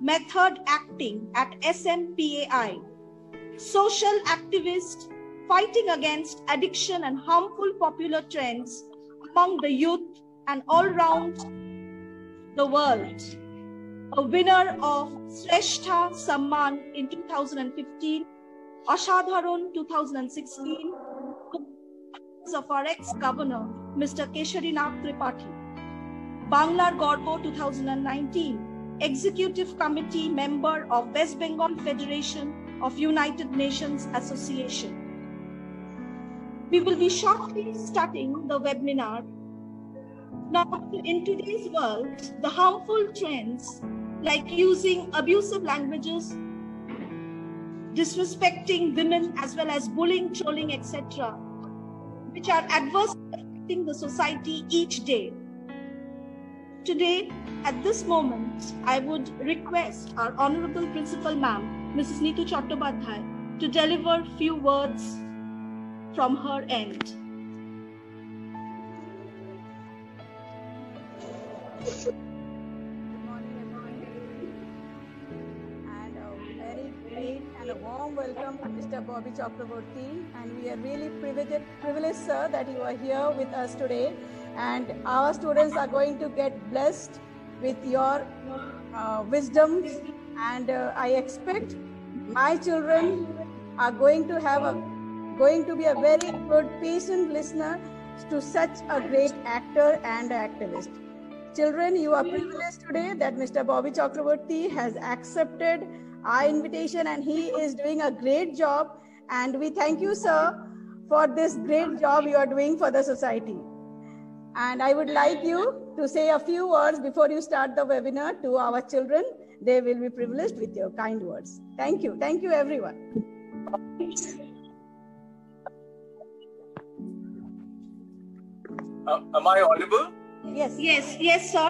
method acting at SMPAI, social activist fighting against addiction and harmful popular trends among the youth and all around the world. A winner of Shrestha Samman in 2015, Ashadharan 2016, of our ex-governor, Mr. Keshari-Nath Tripathi. Banglar Gorbo 2019, Executive Committee member of West Bengal Federation of United Nations Association. We will be shortly starting the webinar. Now, in today's world, the harmful trends like using abusive languages, disrespecting women, as well as bullying, trolling, etc., which are adversely affecting the society each day. Today, at this moment, I would request our Honorable Principal Ma'am, Mrs. Neetu Chattopadhyay, to deliver few words from her end. Good morning, everyone. And a very great and a warm welcome to Mr. Bobby Chakraborty. And we are really privileged, sir, that you are here with us today. And our students are going to get blessed with your wisdom. And I expect my children are going to be a very good, patient listener to such a great actor and activist. Children, you are privileged today that Mr. Bobby Chakraborty has accepted our invitation and he is doing a great job. And we thank you, sir, for this great job you are doing for the society. And I would like you to say a few words before you start the webinar to our children. They will be privileged with your kind words. Thank you. Thank you, everyone. Am I audible? Yes. Yes, sir.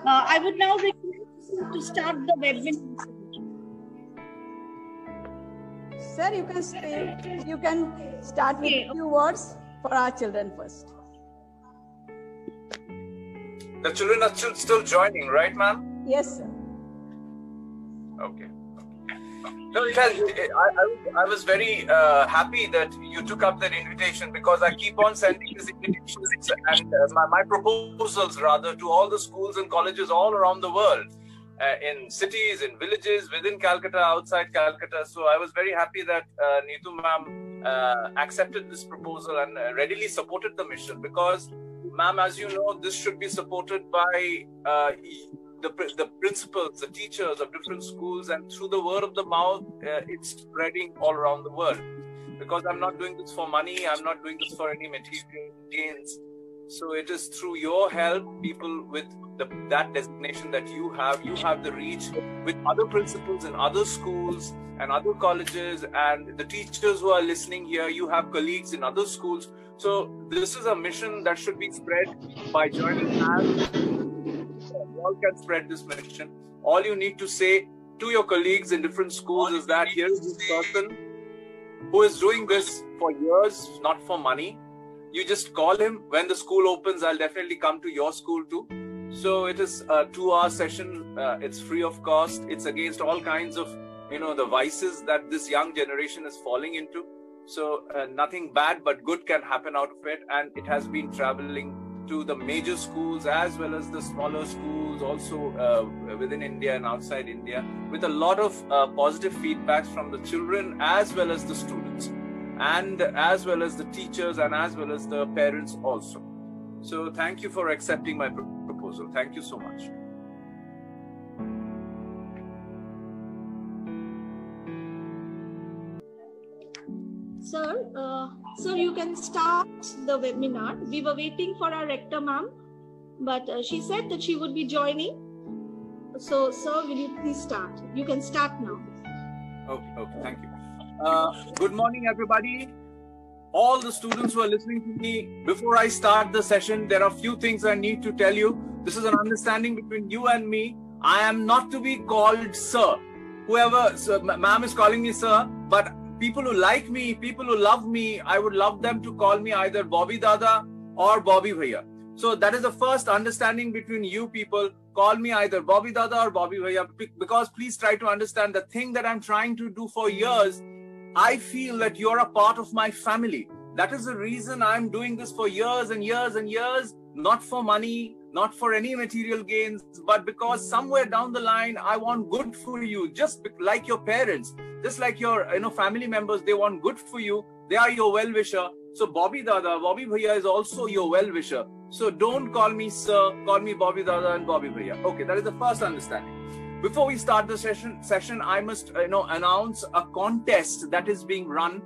I would now request you to start the webinar. Sir, you can start with a few words for our children first. The children are still joining, right, ma'am? Yes, sir. Okay. No, I was very happy that you took up that invitation because I keep on sending these invitations and my proposals rather to all the schools and colleges all around the world, in cities, in villages, within Calcutta, outside Calcutta. So I was very happy that Neetu ma'am accepted this proposal and readily supported the mission because, ma'am, as you know, this should be supported by the principals, the teachers of different schools, and through the word of the mouth, it's spreading all around the world. Because I'm not doing this for money, I'm not doing this for any material gains. So it is through your help, people with that designation that you have the reach with other principals in other schools and other colleges, and the teachers who are listening here, you have colleagues in other schools. So this is a mission that should be spread by joining hands. You all can spread this mission. All you need to say to your colleagues in different schools is that here is this person who is doing this for years, not for money. You just call him. When the school opens, I'll definitely come to your school too. So it is a 2-hour session. It's free of cost. It's against all kinds of, the vices that this young generation is falling into. So nothing bad but good can happen out of it. And it has been traveling to the major schools as well as the smaller schools also within India and outside India, with a lot of positive feedbacks from the children as well as the students, and as well as the teachers and as well as the parents also. So thank you for accepting my proposal. Thank you so much. Sir, you can start the webinar. We were waiting for our rector, ma'am, but she said that she would be joining. So, sir, will you please start? You can start now. Okay, thank you. Good morning, everybody. All the students who are listening to me, before I start the session, there are a few things I need to tell you. This is an understanding between you and me. I am not to be called sir. Whoever, ma'am is calling me sir, but people who like me, people who love me, I would love them to call me either Bobby Dada or Bobby Bhaiya. So that is the first understanding between you people call me either Bobby Dada or Bobby Bhaiya, because please try to understand the thing that I'm trying to do for years. I feel that you're a part of my family. That is the reason I'm doing this for years and years and years, not for money, not for any material gains, but because somewhere down the line, I want good for you, just like your parents, just like your family members, they want good for you. They are your well-wisher. So Bobby Dada, Bobby Bhaiya is also your well-wisher. So don't call me sir, call me Bobby Dada and Bobby Bhaiya. Okay, that is the first understanding. Before we start the session, I must announce a contest that is being run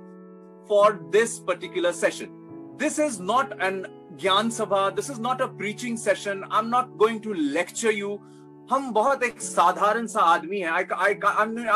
for this particular session. This is not an Gyan Sabha. This is not a preaching session. I'm not going to lecture you. हम बहुत एक साधारण सा आदमी है.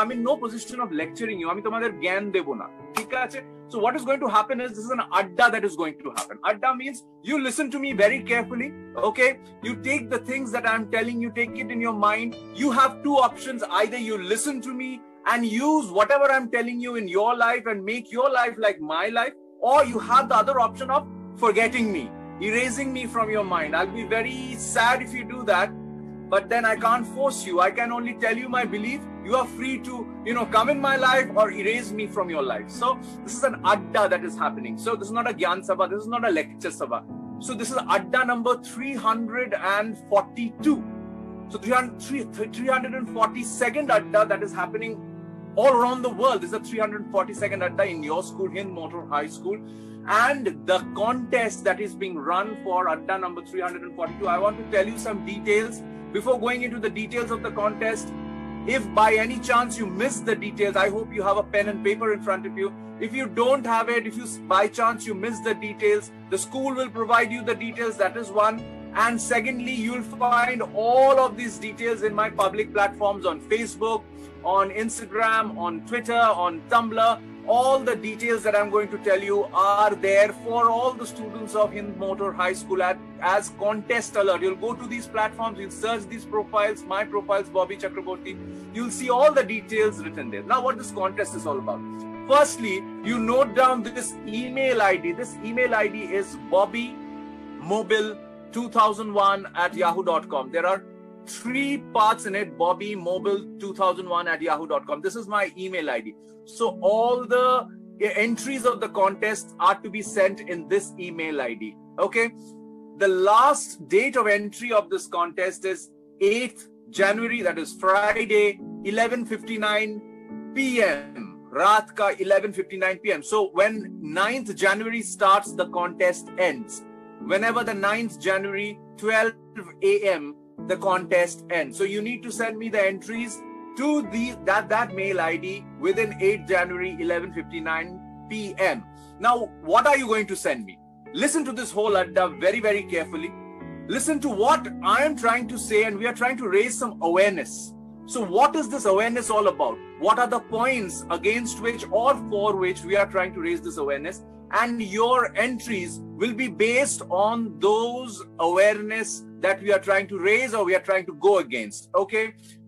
I'm in no position of lecturing you. আমি তোমাদের জ্ঞান দেব না. ঠিক আছে? So what is going to happen is, this is an adda that is going to happen. Adda means you listen to me very carefully. Okay? You take the things that I'm telling you, take it in your mind. You have two options. Either you listen to me and use whatever I'm telling you in your life and make your life like my life, or you have the other option of forgetting me, erasing me from your mind. I'll be very sad if you do that. But then I can't force you. I can only tell you my belief. You are free to, come in my life or erase me from your life. So this is an adda that is happening. So this is not a Gyan Sabha. This is not a lecture Sabha. So this is adda number 342. So 342nd adda that is happening all around the world. This is a 342nd adda in your school, Hind Motor High School. And the contest that is being run for adda number 342, I want to tell you some details. Before going into the details of the contest, if by any chance you miss the details, I hope you have a pen and paper in front of you. If you don't have it, if you by chance you miss the details, the school will provide you the details. That is one. And secondly, you'll find all of these details in my public platforms on Facebook, on Instagram, on Twitter, on Tumblr. All the details that I'm going to tell you are there for all the students of Hind Motor High School as contest alert. You'll go to these platforms, you'll search these profiles, my profiles, Bobby Chakraborty. You'll see all the details written there. Now, what this contest is all about. Firstly, you note down this email ID. This email ID is bobbymobile2001@yahoo.com. There are 3 parts in it, bobbymobile2001@yahoo.com. This is my email ID. So all the entries of the contest are to be sent in this email ID. Okay. The last date of entry of this contest is 8th January. That is Friday, 11:59 p.m. Raat ka 11:59 p.m. So when 9th January starts, the contest ends. Whenever the 9th January, 12 a.m., the contest ends. So you need to send me the entries to that mail ID within 8 January 11:59 p.m. Now, what are you going to send me? Listen to this whole adda very, very carefully. Listen to what I am trying to say, and we are trying to raise some awareness. So what is this awareness all about? What are the points against which or for which we are trying to raise this awareness? And your entries will be based on those awareness that we are trying to raise or we are trying to go against. Okay.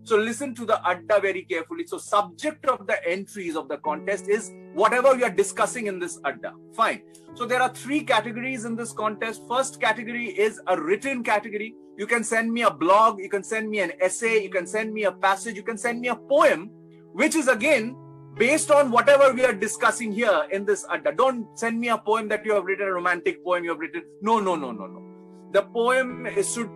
So listen to the adda very carefully. So subject of the entries of the contest is whatever we are discussing in this adda. Fine. So there are 3 categories in this contest. First category is a written category. You can send me a blog. You can send me an essay. You can send me a passage. You can send me a poem, which is again based on whatever we are discussing here in this adda. Don't send me a poem that you have written, a romantic poem you have written. No. The poem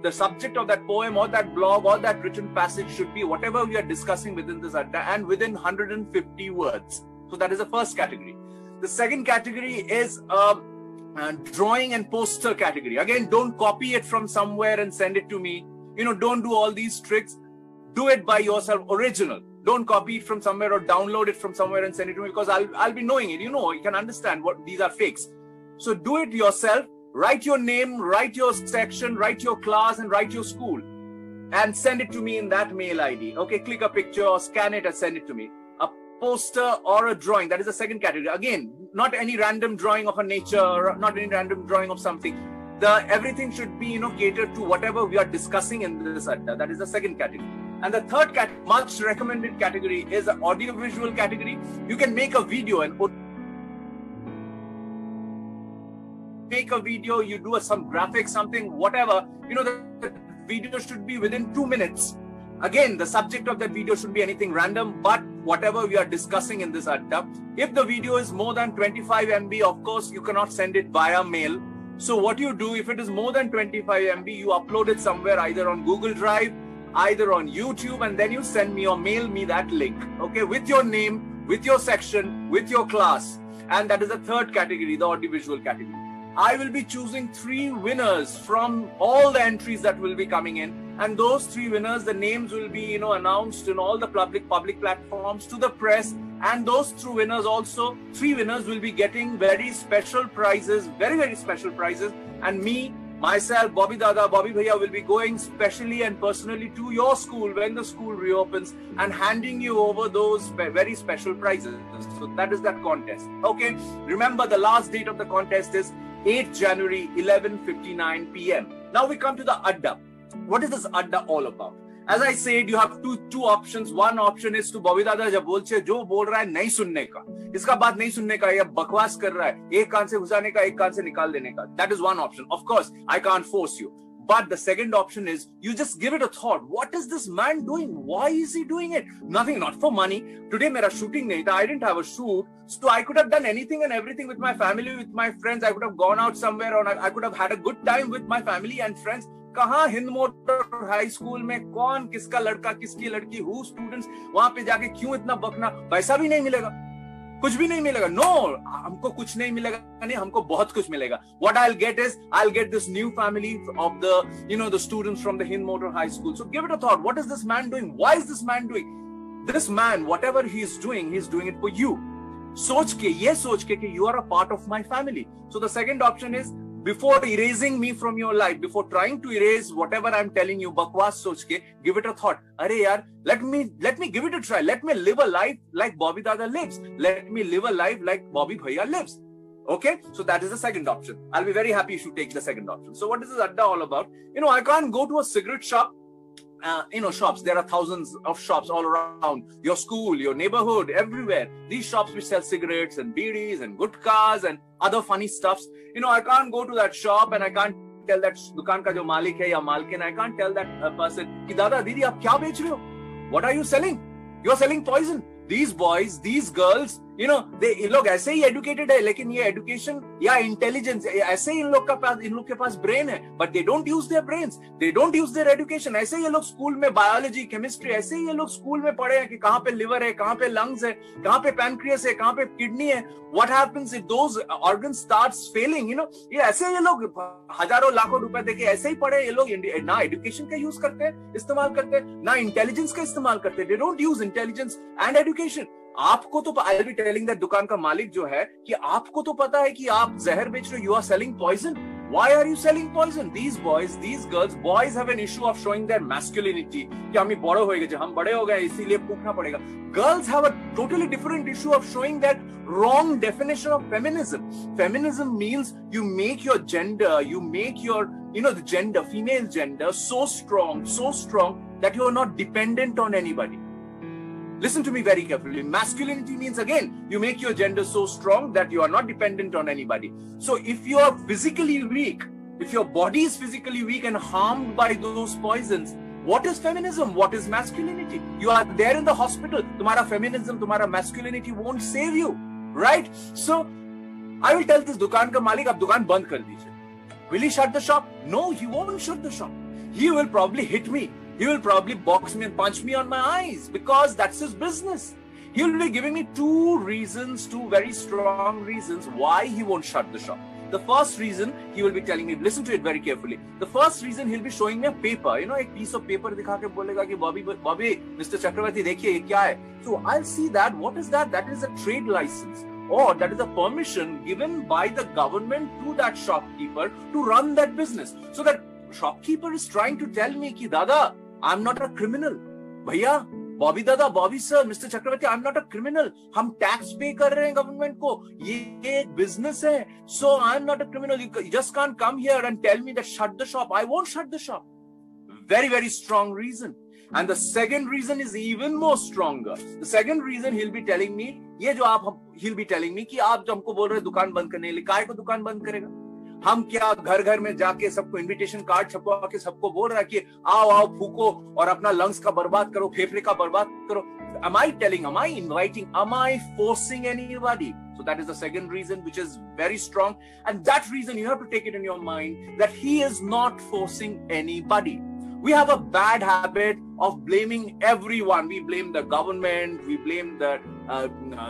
the subject of that poem or that blog or that written passage should be whatever we are discussing within this adda and within 150 words. So that is the first category. The second category is drawing and poster category. Again, don't copy it from somewhere and send it to me. Don't do all these tricks. Do it by yourself, original. Don't copy it from somewhere or download it from somewhere and send it to me, because I'll be knowing it. You can understand what these are fakes. So do it yourself. Write your name, write your section, write your class, and write your school. And send it to me in that mail ID. Okay, click a picture or scan it and send it to me. A poster or a drawing, that is the second category. Again, not any random drawing of a nature or not any random drawing of something. Everything should be, catered to whatever we are discussing in this adda. That is the second category. And the third much recommended category is the audio-visual category. You can make a video and you do some graphics, something, whatever. video should be within 2 minutes. Again, the subject of that video should be anything random, but whatever we are discussing in this adda. If the video is more than 25 MB, of course, you cannot send it via mail. So what you do, if it is more than 25 MB, you upload it somewhere, either on Google Drive, either on YouTube, and then you send me or mail me that link, okay, with your name, with your section, with your class. And that is the third category, the audiovisual category. I will be choosing 3 winners from all the entries that will be coming in. And those 3 winners, the names will be, announced in all the public platforms to the press. And those 3 winners also, 3 winners will be getting very special prizes, very, very special prizes. And me, myself, Bobby Dada, Bobby Bhaiya will be going specially and personally to your school when the school reopens and handing you over those very special prizes. So that is that contest. Okay. Remember, the last date of the contest is 8th January, 11:59 PM. Now we come to the adda. What is this adda all about? As I said, you have two options. One option is to Bobby Dada जब बोलते जो बोल रहा है नहीं सुनने का, इसका बात नहीं सुनने का, ये बकवास कर रहा है, एक कान से घुसाने का, एक कान से निकाल देने का. That is one option. Of course, I can't force you. But the second option is you just give it a thought. What is this man doing? Why is he doing it? Nothing, not for money. Today मेरा shooting नहीं था. I didn't have a shoot. So I could have done anything and everything with my family, with my friends. I could have gone out somewhere or I could have had a good time with my family and friends. कहाँ Hind motor high school में कौन किसका लड़का किसकी लड़की who students वहां पे जाके क्यों इतना बकना, पैसा भी नहीं मिलेगा, कुछ भी नहीं मिलेगा. नो, हमको कुछ नहीं मिलेगा, नहीं, हमको बहुत कुछ मिलेगा. What I'll get is I'll get this new family of the the students from the Hind Motor High School. So give it a thought. What is this man doing? Why is this man doing? This man, whatever he is doing it for you. सोच के कि you are a part of my family. So the second option is, before erasing me from your life, before trying to erase whatever I'm telling you, bakwas soch ke, give it a thought. Arey yaar, let me give it a try. Let me live a life like Bobby Dada lives. Let me live a life like Bobby Bhaiya lives. Okay, so that is the second option. I'll be very happy if you take the second option. So what is this adda all about? I can't go to a cigarette shop. Shops. There are thousands of shops all around your school, your neighborhood, everywhere. These shops which sell cigarettes and beedis and gutkas and other funny stuffs. I can't go to that shop and I can't tell that dukaan ka jo malik hai ya malkin, I can't tell that person ki dada didi aap kya bech rahe ho? What are you selling? You are selling poison. These boys, these girls, ये लोग ऐसे ही educated है, लेकिन ये education या intelligence ऐसे ही इन लोग के पास ब्रेन है, but they don't use their brains, they don't use their education. ऐसे ही ये लोग स्कूल में बायोलॉजी, केमिस्ट्री, ऐसे ही ये लोग स्कूल में पढ़े हैं कि कहाँ पे लिवर है, कहाँ पे लंग्स है, कहाँ पे पैनक्रियास है, कहाँ पे किडनी है. What happens if those organs starts failing? ये ऐसे ये लोग हजारों लाखों रुपए देके ऐसे ही पढ़े. ये लोग ना एडुकेशन का यूज करते हैं, इस्तेमाल करते हैं, ना इंटेलिजेंस का इस्तेमाल करते हैं. They don't use intelligence and education. आपको तो आई बी टेलिंग दैट दुकान का मालिक जो है कि आपको तो पता है कि आप जहर बेच रहे हो. You are selling poison. Why are you selling poison? These boys, these girls, boys have an issue of showing their masculinity. कि हम बड़े हो गए, हम बड़े हो गए इसीलिए पूछना पड़ेगा. Girls have a totally different issue of showing that wrong definition of feminism. Feminism means you make your gender, you make your, the gender, female gender so strong that you are not dependent on anybody. Listen to me very carefully. Masculinity means, again, you make your gender so strong that you are not dependent on anybody. So if you are physically weak, if your body is physically weak and harmed by those poisons, what is feminism? What is masculinity? You are there in the hospital. Tumhara feminism, tumhara masculinity won't save you. Right? So I will tell this dukaan ka malik, ab dukaan band kar dijiye. Will he shut the shop? No, he won't shut the shop. He will probably hit me. He will probably box me and punch me on my eyes because that's his business. He will be giving me two very strong reasons why he won't shut the shop. The first reason, he will be telling me, listen to it very carefully. The first reason, he'll be showing me a paper, a piece of paper दिखा के बोलेगा कि Bobby, Mr. Chakravarti, देखिए ये क्या है? So I'll see that. What is that? That is a trade license, or that is a permission given by the government to that shopkeeper to run that business. So that shopkeeper is trying to tell me कि दादा, I'm not a criminal. भैया, Bobby Dada, Bobby sir, Mr. Chakravarti, I'm not a criminal. हम tax pay कर रहे हैं government को. ये एक business है. So I'm not a criminal. You just can't come here and tell me that shut the shop. I won't shut the shop. Very, very strong reason. And the second reason is even more stronger. The second reason he'll be telling me, he'll be telling me कि आप जो हमको बोल रहे हैं दुकान बंद करने के लिए, काहे को दुकान बंद करेगा? हम क्या घर घर में जाके सबको इनविटेशन कार्ड छपवा के सबको बोल रहा है कि आओ आओ फूको और अपना लंग्स का बर्बाद करो, फेफड़े का बर्बाद करो? Am I telling, am I inviting, am I forcing anybody? So that is the second reason, which is very strong. And that reason you have to take it in your mind that he is not forcing anybody. We have a bad habit of blaming everyone. We blame the government, we blame the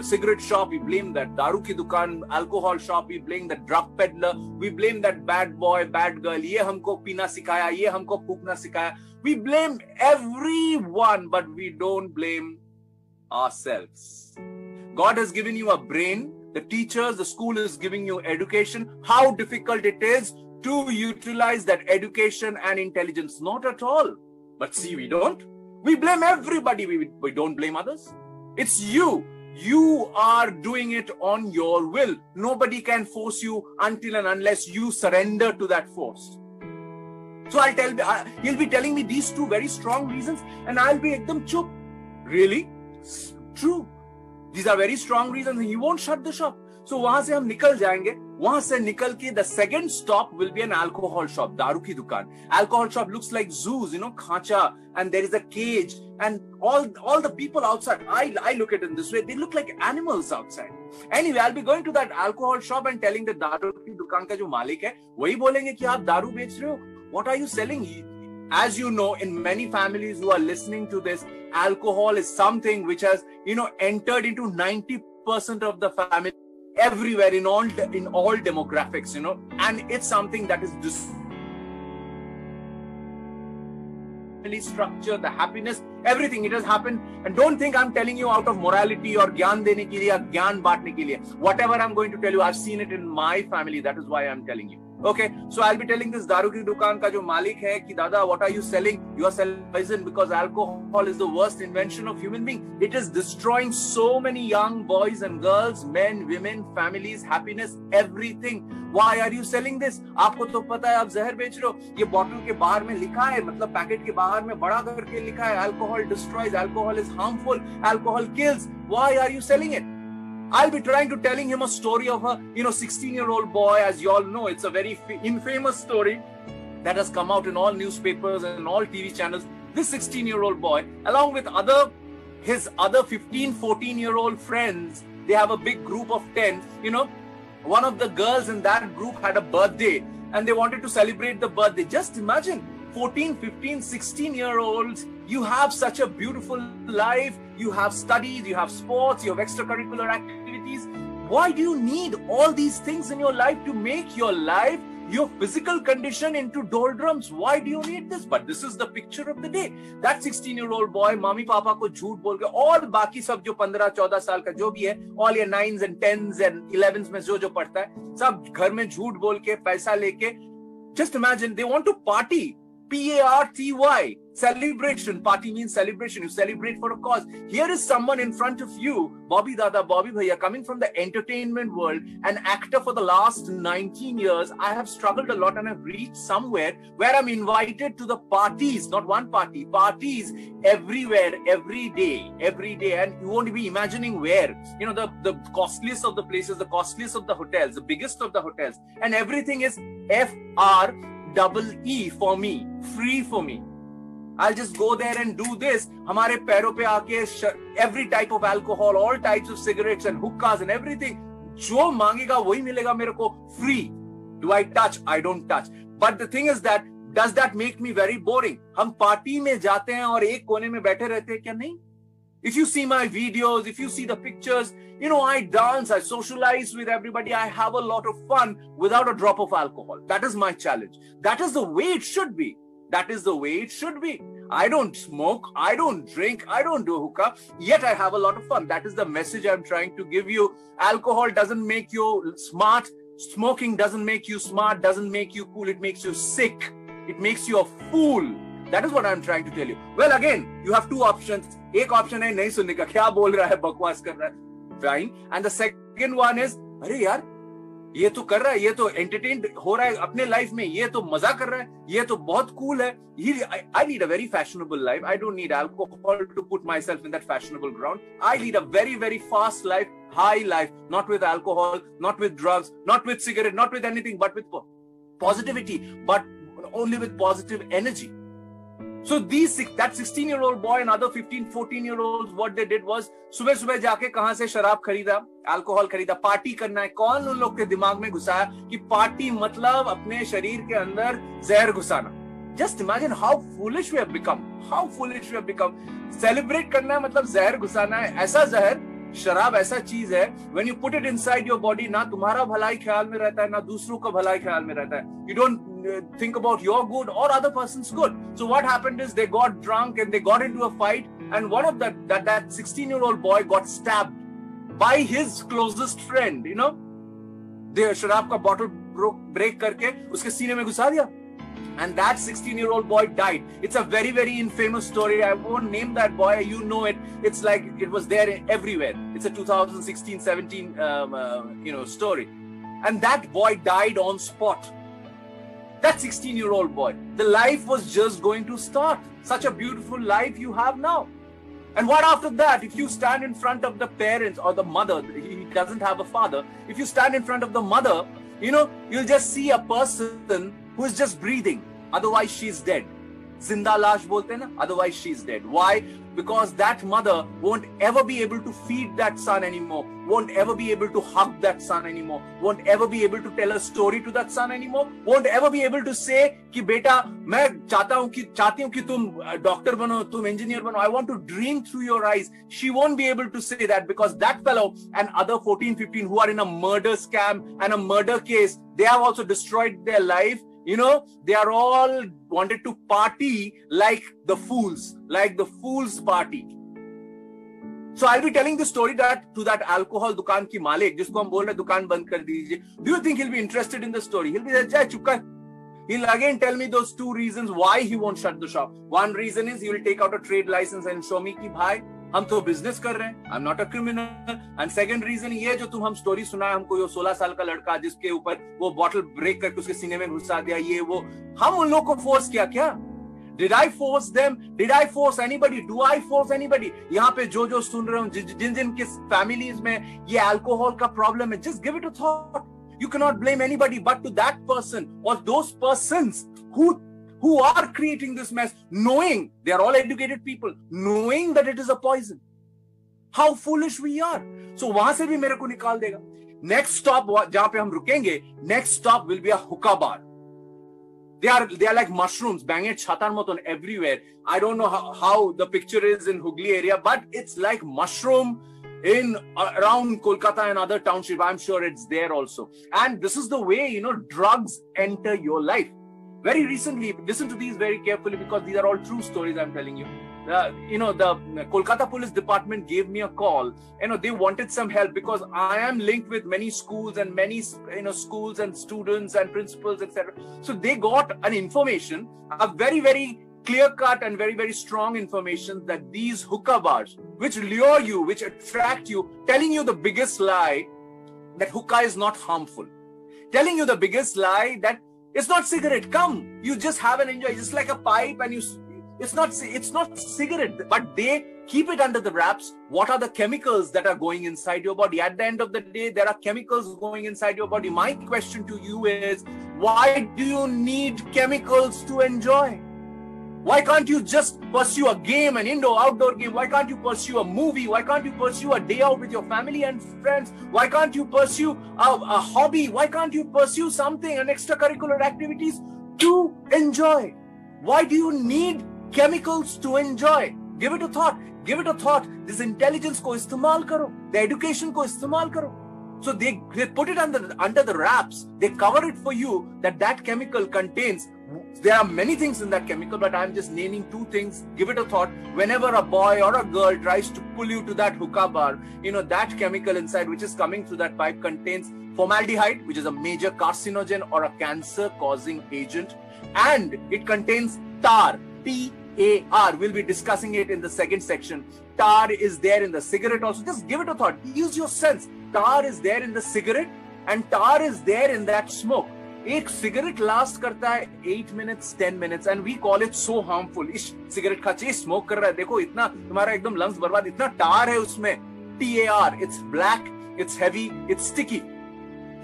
cigarette shop, we blame that daru ki dukan, alcohol shop, we blame the drug peddler, we blame that bad boy, bad girl, ye humko peena sikhaya, ye humko phukna sikhaya. We blame everyone, but we don't blame ourselves. God has given you a brain, the teachers, the school is giving you education. How difficult it is to utilize that education and intelligence? Not at all. But see, we don't. We blame everybody. We don't blame others. It's you. You are doing it on your will. Nobody can force you until and unless you surrender to that force. So he'll be telling me these two very strong reasons and I'll be ekdam chup. Really? True. These are very strong reasons and he won't shut the shop. So वहां से हम निकल जाएंगे. वहां से निकल के the second stop will be an alcohol shop, दारू की दुकान. Alcohol shop looks like zoos, खांचा, and there is a cage, and all the people outside. I look at it in this way. They look like animals outside. Anyway, I'll be going to that alcohol shop and telling the दारू की दुकान का जो मालिक है, वही बोलेंगे कि आप दारू बेच रहे हो. What are you selling? As you know, in many families who are listening to this, alcohol is something which has, entered into 90% of the family everywhere in all demographics, and it's something that is family structure, the happiness, everything. It has happened, and don't think I'm telling you out of morality or gyan dene ke liye, gyan baatne ke liye. Whatever I'm going to tell you, I've seen it in my family. That is why I'm telling you. Okay, so I'll be telling this दारू की दुकान का जो मालिक है कि दादा, what are you selling? You are selling poison because alcohol is the worst invention of human being. It is destroying so many young boys and girls, men, women, families, happiness, everything. Why are you selling this? आपको तो पता है आप जहर बेच रहे हो. ये बॉटल के बाहर में लिखा है, मतलब पैकेट के बाहर में बड़ा करके लिखा है, alcohol destroys, alcohol is harmful, alcohol kills. Why are you selling it? I'll be trying to telling him a story of a 16-year-old boy. As you all know, it's a very infamous story that has come out in all newspapers and all TV channels. This 16-year-old boy, along with his other 15, 14-year-old friends, they have a big group of 10. One of the girls in that group had a birthday and they wanted to celebrate the birthday. Just imagine, 14, 15, 16-year-olds, you have such a beautiful life, you have studies, you have sports, you have extracurricular activities. Why do you need all these things in your life to make your life, your physical condition into doldrums? Why do you need this? But this is the picture of the day. That 16-year-old boy, mommy papa ko jhoot bol ke, all बाकी सब जो 15-14 साल का जो भी है, all your 9s and 10s and 11s में जो पढ़ता है, सब घर में झूठ बोल के पैसा लेके, just imagine they want to party. P-A-R-T-Y. Celebration. Party means celebration. You celebrate for a cause. Here is someone in front of you, Bobby Dada, Bobby Bhaiya, coming from the entertainment world, an actor for the last 19 years. I have struggled a lot and I've reached somewhere where I'm invited to the parties, not one party, parties everywhere, every day. And you won't be imagining where. The costliest of the places, the costliest of the hotels, the biggest of the hotels. And everything is F-R-E-E for me, free for me. I'll just go there and do this. हमारे पैरों पे आके every type of alcohol, all types of cigarettes and hookahs and everything. जो मांगेगा वही मिलेगा मेरे को free. Do I touch? I don't touch. But the thing is that, does that make me very boring? हम पार्टी में जाते हैं और एक कोने में बैठे रहते हैं क्या? नहीं. If you see my videos, if you see the pictures, I dance, I socialize with everybody, I have a lot of fun without a drop of alcohol. That is my challenge. That is the way it should be. That is the way it should be. I don't smoke, I don't drink, I don't do hookah, yet I have a lot of fun. That is the message I'm trying to give you. Alcohol doesn't make you smart. Smoking doesn't make you smart, doesn't make you cool. It makes you sick. It makes you a fool. That is what I'm trying to tell you. Well, again, you have two options. एक option है नहीं सुनने का, क्या बोल रहा है, बकवास कर रहा है. Fine. And the second one is, अरे यार, ये तो कर रहा है, ये तो entertained हो रहा है अपने life में, ये तो मजा कर रहा है, ये तो बहुत cool है. I lead a very fashionable life. I don't need alcohol to put myself in that fashionable ground. I lead a very, very fast life, high life, not with alcohol, not with drugs, not with cigarette, not with anything, but with positivity, but only with positive energy. So that 16-year-old boy and other 15, 14-year-olds, what they did was सुबह सुबह जाके कहां से शराब खरीदा, alcohol खरीदा, party करना है. कौन उन लोग के दिमाग में घुसाया कि पार्टी मतलब अपने शरीर के अंदर जहर घुसाना. Just imagine how foolish we have become. How foolish we have become. Celebrate करना है मतलब जहर घुसाना है. ऐसा जहर, शराब ऐसा चीज है, when you put it inside your body, ना तुम्हारा भलाई ख्याल में रहता है, ना दूसरों का भलाई ख्याल में रहता है. You don't think about your good or other person's good. So what happened is they got drunk and they got into a fight, and one of that 16-year-old boy got stabbed by his closest friend. You know, the शराब का bottle break करके उसके सीने में घुसा दिया. And that 16-year-old boy died. It's a very, very infamous story. I won't name that boy. You know it. It's like it was there everywhere. It's a 2016-17 story. And that boy died on spot. That 16-year-old boy. The life was just going to start. Such a beautiful life you have now. And what after that? If you stand in front of the parents or the mother, he doesn't have a father. If you stand in front of the mother, you'll just see a person who is just breathing, otherwise she's dead. Zinda lash bolte na, otherwise she's dead. Why? Because that mother won't ever be able to feed that son anymore, won't ever be able to hug that son anymore, won't ever be able to tell a story to that son anymore, won't ever be able to say कि बेटा मैं चाहती हूँ कि तुम doctor बनो, तुम engineer बनो, I want to dream through your eyes. She won't be able to say that because that fellow and other 14, 15 who are in a murder scam and a murder case, they have also destroyed their life. They are all wanted to party like the fools party. So I'll be telling the story to that alcohol dukaan ki malik, jisko hum bol rahe dukaan band kar dijiye. Do you think he'll be interested in the story? He'll be like, "Jai chup kar." He'll again tell me those two reasons why he won't shut the shop. One reason is he will take out a trade license and show me ki bhai, हम तो business कर रहे हैं, I'm not a criminal. And second reason ये जो तुम हम story सुनाए हमको, ये 16 साल का लड़का जिसके ऊपर वो बॉटल ब्रेक करके उसके सीने में घुसा दिया, ये वो, हम उन लोगों को फोर्स किया क्या? Did I force them? Did I force anybody? Do I force anybody? यहाँ पे जो सुन रहे हो, जिन के फैमिलीज में ये अल्कोहल का प्रॉब्लम है, just give it a thought. You cannot blame anybody but to that person or those persons who are creating this mess, knowing they are all educated people, knowing that it is a poison. How foolish we are. So वहां से भी मेरे को निकाल देगा. Next stop जहां पे हम रुकेंगे, next stop will be a hookah bar. They are like mushrooms, banged chhatan moton everywhere. I don't know how the picture is in Hooghly area, but it's like mushroom in around Kolkata and other township. I'm sure it's there also. And this is the way, drugs enter your life. Very recently, listen to these very carefully because these are all true stories I'm telling you. The Kolkata Police Department gave me a call. They wanted some help because I am linked with many schools and many schools and students and principals, etc. So they got an information, a very, very clear-cut and very, very strong information that these hookah bars, which lure you, which attract you, telling you the biggest lie that hookah is not harmful, telling you the biggest lie that it's not cigarette. Come, you just have an enjoy, just like a pipe, and it's not cigarette, but they keep it under the wraps. What are the chemicals that are going inside your body? At the end of the day, there are chemicals going inside your body. My question to you is, why do you need chemicals to enjoy? Why can't you just pursue a game, an indoor-outdoor game? Why can't you pursue a movie? Why can't you pursue a day out with your family and friends? Why can't you pursue a hobby? Why can't you pursue something, an extracurricular activities to enjoy? Why do you need chemicals to enjoy? Give it a thought. Give it a thought. This intelligence ko istemal karo. The education ko istemal karo. So they put it under the wraps. They cover it for you that chemical contains. There are many things in that chemical, but I'm just naming two things. Give it a thought. Whenever a boy or a girl tries to pull you to that hookah bar, that chemical inside which is coming through that pipe contains formaldehyde, which is a major carcinogen or a cancer-causing agent. And it contains tar, T-A-R. We'll be discussing it in the second section. Tar is there in the cigarette also. Just give it a thought. Use your sense. Tar is there in the cigarette and tar is there in that smoke. एक cigarette last करता है 8 minutes, 10 minutes, and we call it so harmful. इस cigarette Khachi smoke कर रहा है, देखो इतना तुम्हारा एकदम लंग्स बर्बाद, इतना टार है उसमें, TAR. It's black, it's heavy, it's sticky.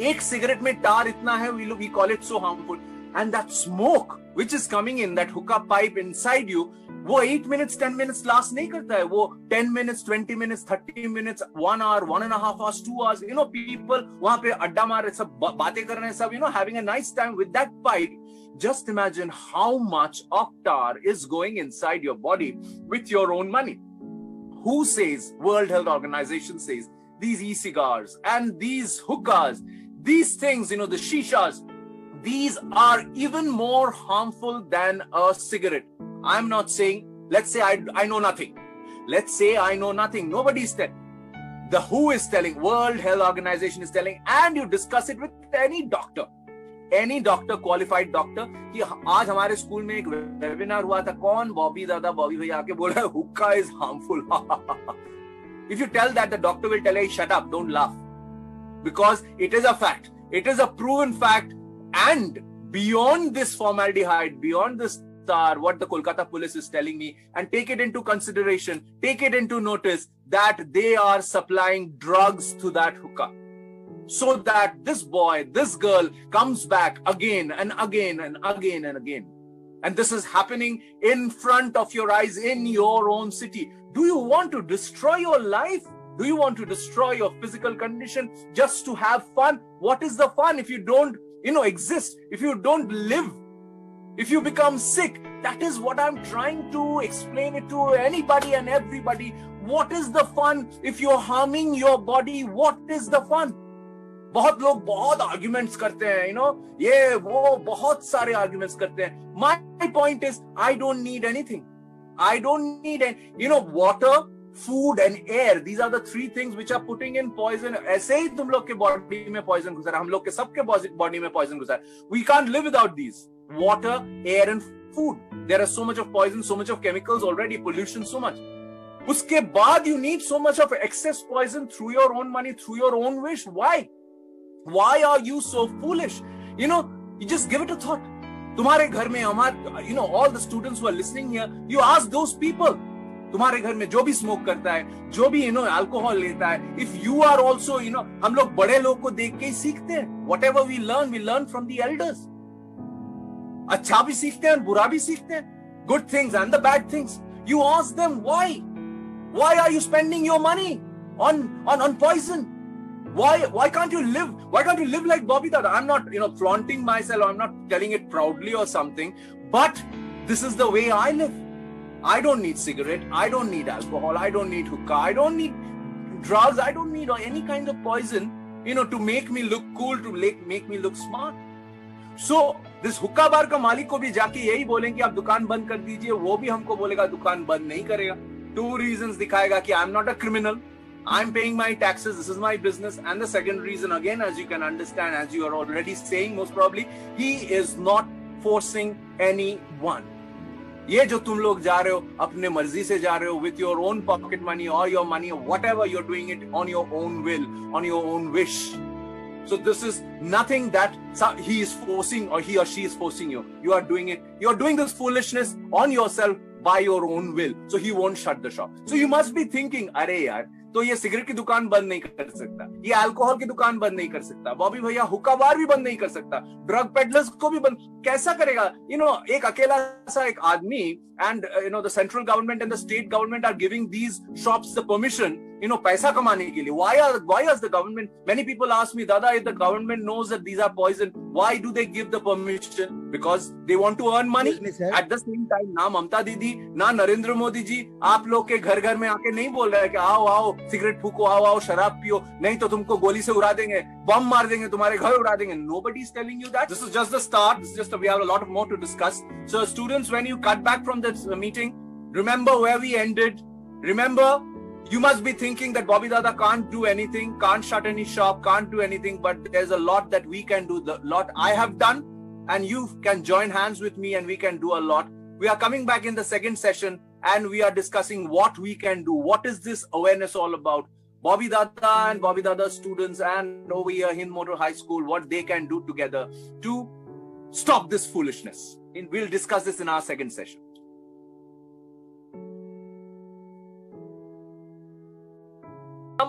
एक सिगरेट में टार इतना है, we call it so harmful. And that smoke which is coming in, that hookah pipe inside you, वो 8 minutes 10 minutes last नहीं करता है, वो 10 minutes 20 minutes 30 minutes 1 hour 1.5 hours 2 hours, people वहां पे अड्डा मार रहे, सब बातें कर रहे हैं, सब having a nice time with that pipe. Just imagine how much of tar is going inside your body with your own money. Who says? World Health Organization says these e-cigars and these hookahs, these things, the shishas, these are even more harmful than a cigarette. I'm not saying, let's say I know nothing. Let's say I know nothing. Nobody's telling. The WHO is telling, World Health Organization is telling, and you discuss it with any doctor, qualified doctor, कि आज हमारे school में एक webinar हुआ था, कौन? बॉबी भैया आके बोल रहा है hookah is harmful. If you tell that, the doctor will tell you, shut up, don't laugh. Because it is a fact. It is a proven fact. And beyond this formaldehyde, beyond this tar, what the Kolkata police is telling me, and take it into consideration, take it into notice that they are supplying drugs to that hookah, so that this boy, this girl comes back again and again and again and again. And this is happening in front of your eyes in your own city. Do you want to destroy your life? Do you want to destroy your physical condition just to have fun? What is the fun if you don't, exist? If you don't live? If you become sick? That is what I'm trying to explain it to anybody and everybody. What is the fun if you're harming your body? What is the fun? बहुत लोग बहुत arguments करते हैं, ये वो बहुत सारे arguments करते हैं. My point is, I don't need anything. I don't need water, food and air. These are the three things which are putting in poison. ऐसे ही तुम लोग के बॉडी में पॉइजन घुसा रहा है, हम लोग के सबके बॉडी में पॉइजन घुसा है. We can't live without these. Water, air and food. There are so much of poison, so much of chemicals already, pollution so much. उसके बाद you need so much of excess poison through your own money, through your own wish. Why? Why are you so foolish? You just give it a thought. तुम्हारे घर में हमारे, all the students who are listening here, you ask those people. तुम्हारे घर में जो भी smoke करता है, जो भी अल्कोहल लेता है, if you are also, हम लोग बड़े लोग को देख के ही सीखते हैं. Whatever we learn from the elders. अच्छा भी सीखते हैं, बुरा भी सीखते हैं. Good things and the bad things. You ask them why? Why are you spending your money on poison? Why can't you live? Why can't you live like Bobby Dada? I'm not, flaunting myself. I'm not telling it proudly or something. But this is the way I live. I don't need cigarette. I don't need alcohol. I don't need hookah. I don't need drugs. I don't need any kind of poison, to make me look cool, to make me look smart. So this hookah bar का मालिक को भी जाके यही बोलें कि आप दुकान बंद कर दीजिए, वो भी हमको बोलेगा दुकान बंद नहीं करेगा. 2 reasons दिखाएगा कि I'm not a criminal. I'm paying my taxes. This is my business. And the second reason, again, as you can understand, as you are already saying, most probably, he is not forcing anyone. ये जो तुम लोग जा रहे हो, अपने मर्जी से जा रहे हो, with your own pocket money or your money or whatever, you're doing it on your own will, on your own wish. So this is nothing that he is forcing or he or she is forcing you. You are doing it. You are doing this foolishness on yourself by your own will. So he won't shut the shop. So you must be thinking, अरे यार, तो ये cigarette की दुकान बंद नहीं कर सकता, ये अल्कोहल की दुकान बंद नहीं कर सकता, बॉबी भैया हुक्का बार भी बंद नहीं कर सकता, ड्रग पेडलर्स को भी बंद कैसा करेगा? एक अकेला सा एक आदमी, and the central government and the state government are giving these shops the permission, पैसा कमाने के लिए. Why is the government? Many people ask me, Dada, if the government knows that these are poison, why do they give the permission? Because they want to earn money. At the same time, ना ममता दीदी, ना नरेंद्र मोदी जी आप लोग के घर घर में आके नहीं बोल रहे हैं कि आओ सिगरेट फूको, आओ शराब पियो, नहीं तो तुमको गोली से उड़ा देंगे, बम मार देंगे, तुम्हारे घर उड़ा देंगे. Nobody is telling you that. This is just the start. This is just we have a lot more to discuss. So students, when you cut back from this meeting, remember where we ended. Remember, you must be thinking that Bobby Dada can't do anything, can't shut any shop, can't do anything, but there's a lot that we can do, the lot I have done, and you can join hands with me and we can do a lot. We are coming back in the second session and we are discussing what we can do. What is this awareness all about? Bobby Dada and Bobby Dada students and over here Hind Motor High School, what they can do together to stop this foolishness. And we'll discuss this in our second session.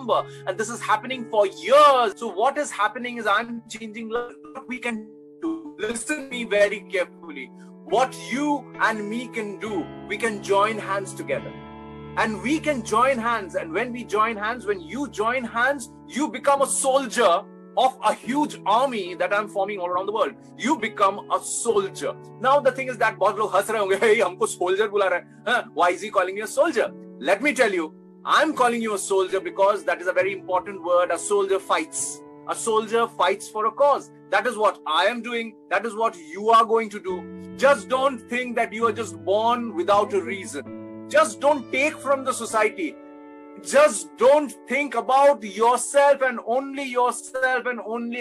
number, and this is happening for years. So what is happening is I'm changing lives. What we can do, listen to me very carefully. What you and me can do, we can join hands together. And we can join hands, and when we join hands, when you join hands, you become a soldier of a huge army that I'm forming all around the world. You become a soldier. Now the thing is that बहुत लोग हंस रहे होंगे, hey, हमको soldier बुला रहा है. Why is he calling me a soldier? Let me tell you, I'm calling you a soldier because that is a very important word. A soldier fights. A soldier fights for a cause. That is what I am doing. That is what you are going to do. Just don't think that you are just born without a reason. Just don't take from the society. Just don't think about yourself and only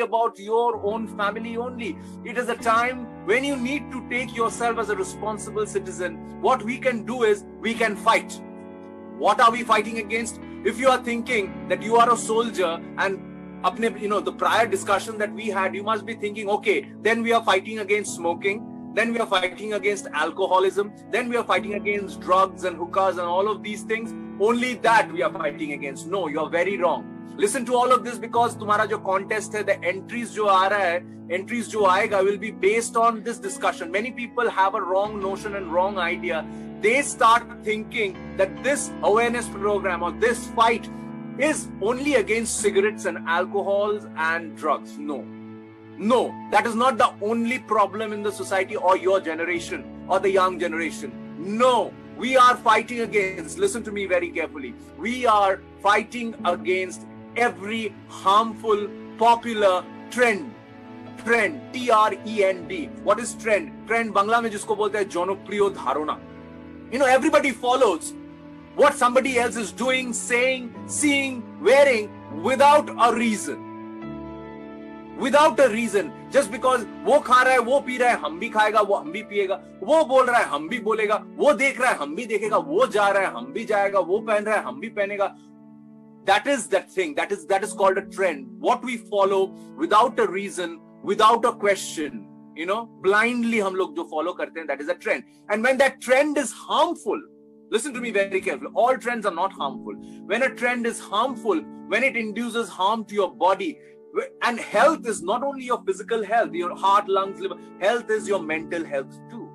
about your own family only. It is a time when you need to take yourself as a responsible citizen. What we can do is we can fight. What are we fighting against? If you are thinking that you are a soldier and the prior discussion that we had, you must be thinking, okay, then we are fighting against smoking. Then we are fighting against alcoholism. Then we are fighting against drugs and hookahs and all of these things. Only that we are fighting against. No, you are very wrong. Listen to all of this because तुम्हारा जो contest है, the entries जो आ रहा है, entries जो आएगा will be based on this discussion. Many people have a wrong notion and wrong idea. They start thinking that this awareness program or this fight is only against cigarettes and alcohols and drugs. No, that is not the only problem in the society or your generation or the young generation. No, we are fighting against, listen to me very carefully, we are fighting against every harmful, popular trend. T-R-E-N-D. What is trend? Trend, Bangla mein jisko bolte hai jonopriyo dharona. Everybody follows what somebody else is doing, saying, seeing, wearing without a reason. Without a reason, just because वो खा रहा है, वो P रहा है, हम भी खाएगा, वो हम भी पिएगा, वो बोल रहा है, हम भी बोलेगा, वो देख रहा है, हम भी देखेगा, वो जा रहा है, हम भी जाएगा, वो पहन रहा है, हम भी पहनेगा. That is that thing. That is called a trend. What we follow without a reason, without a question, blindly हम लोग जो follow करते हैं, that is a trend. And when that trend is harmful, listen to me very carefully. All trends are not harmful. When a trend is harmful, when it induces harm to your body. And health is not only your physical health, your heart, lungs, liver. Health is your mental health too.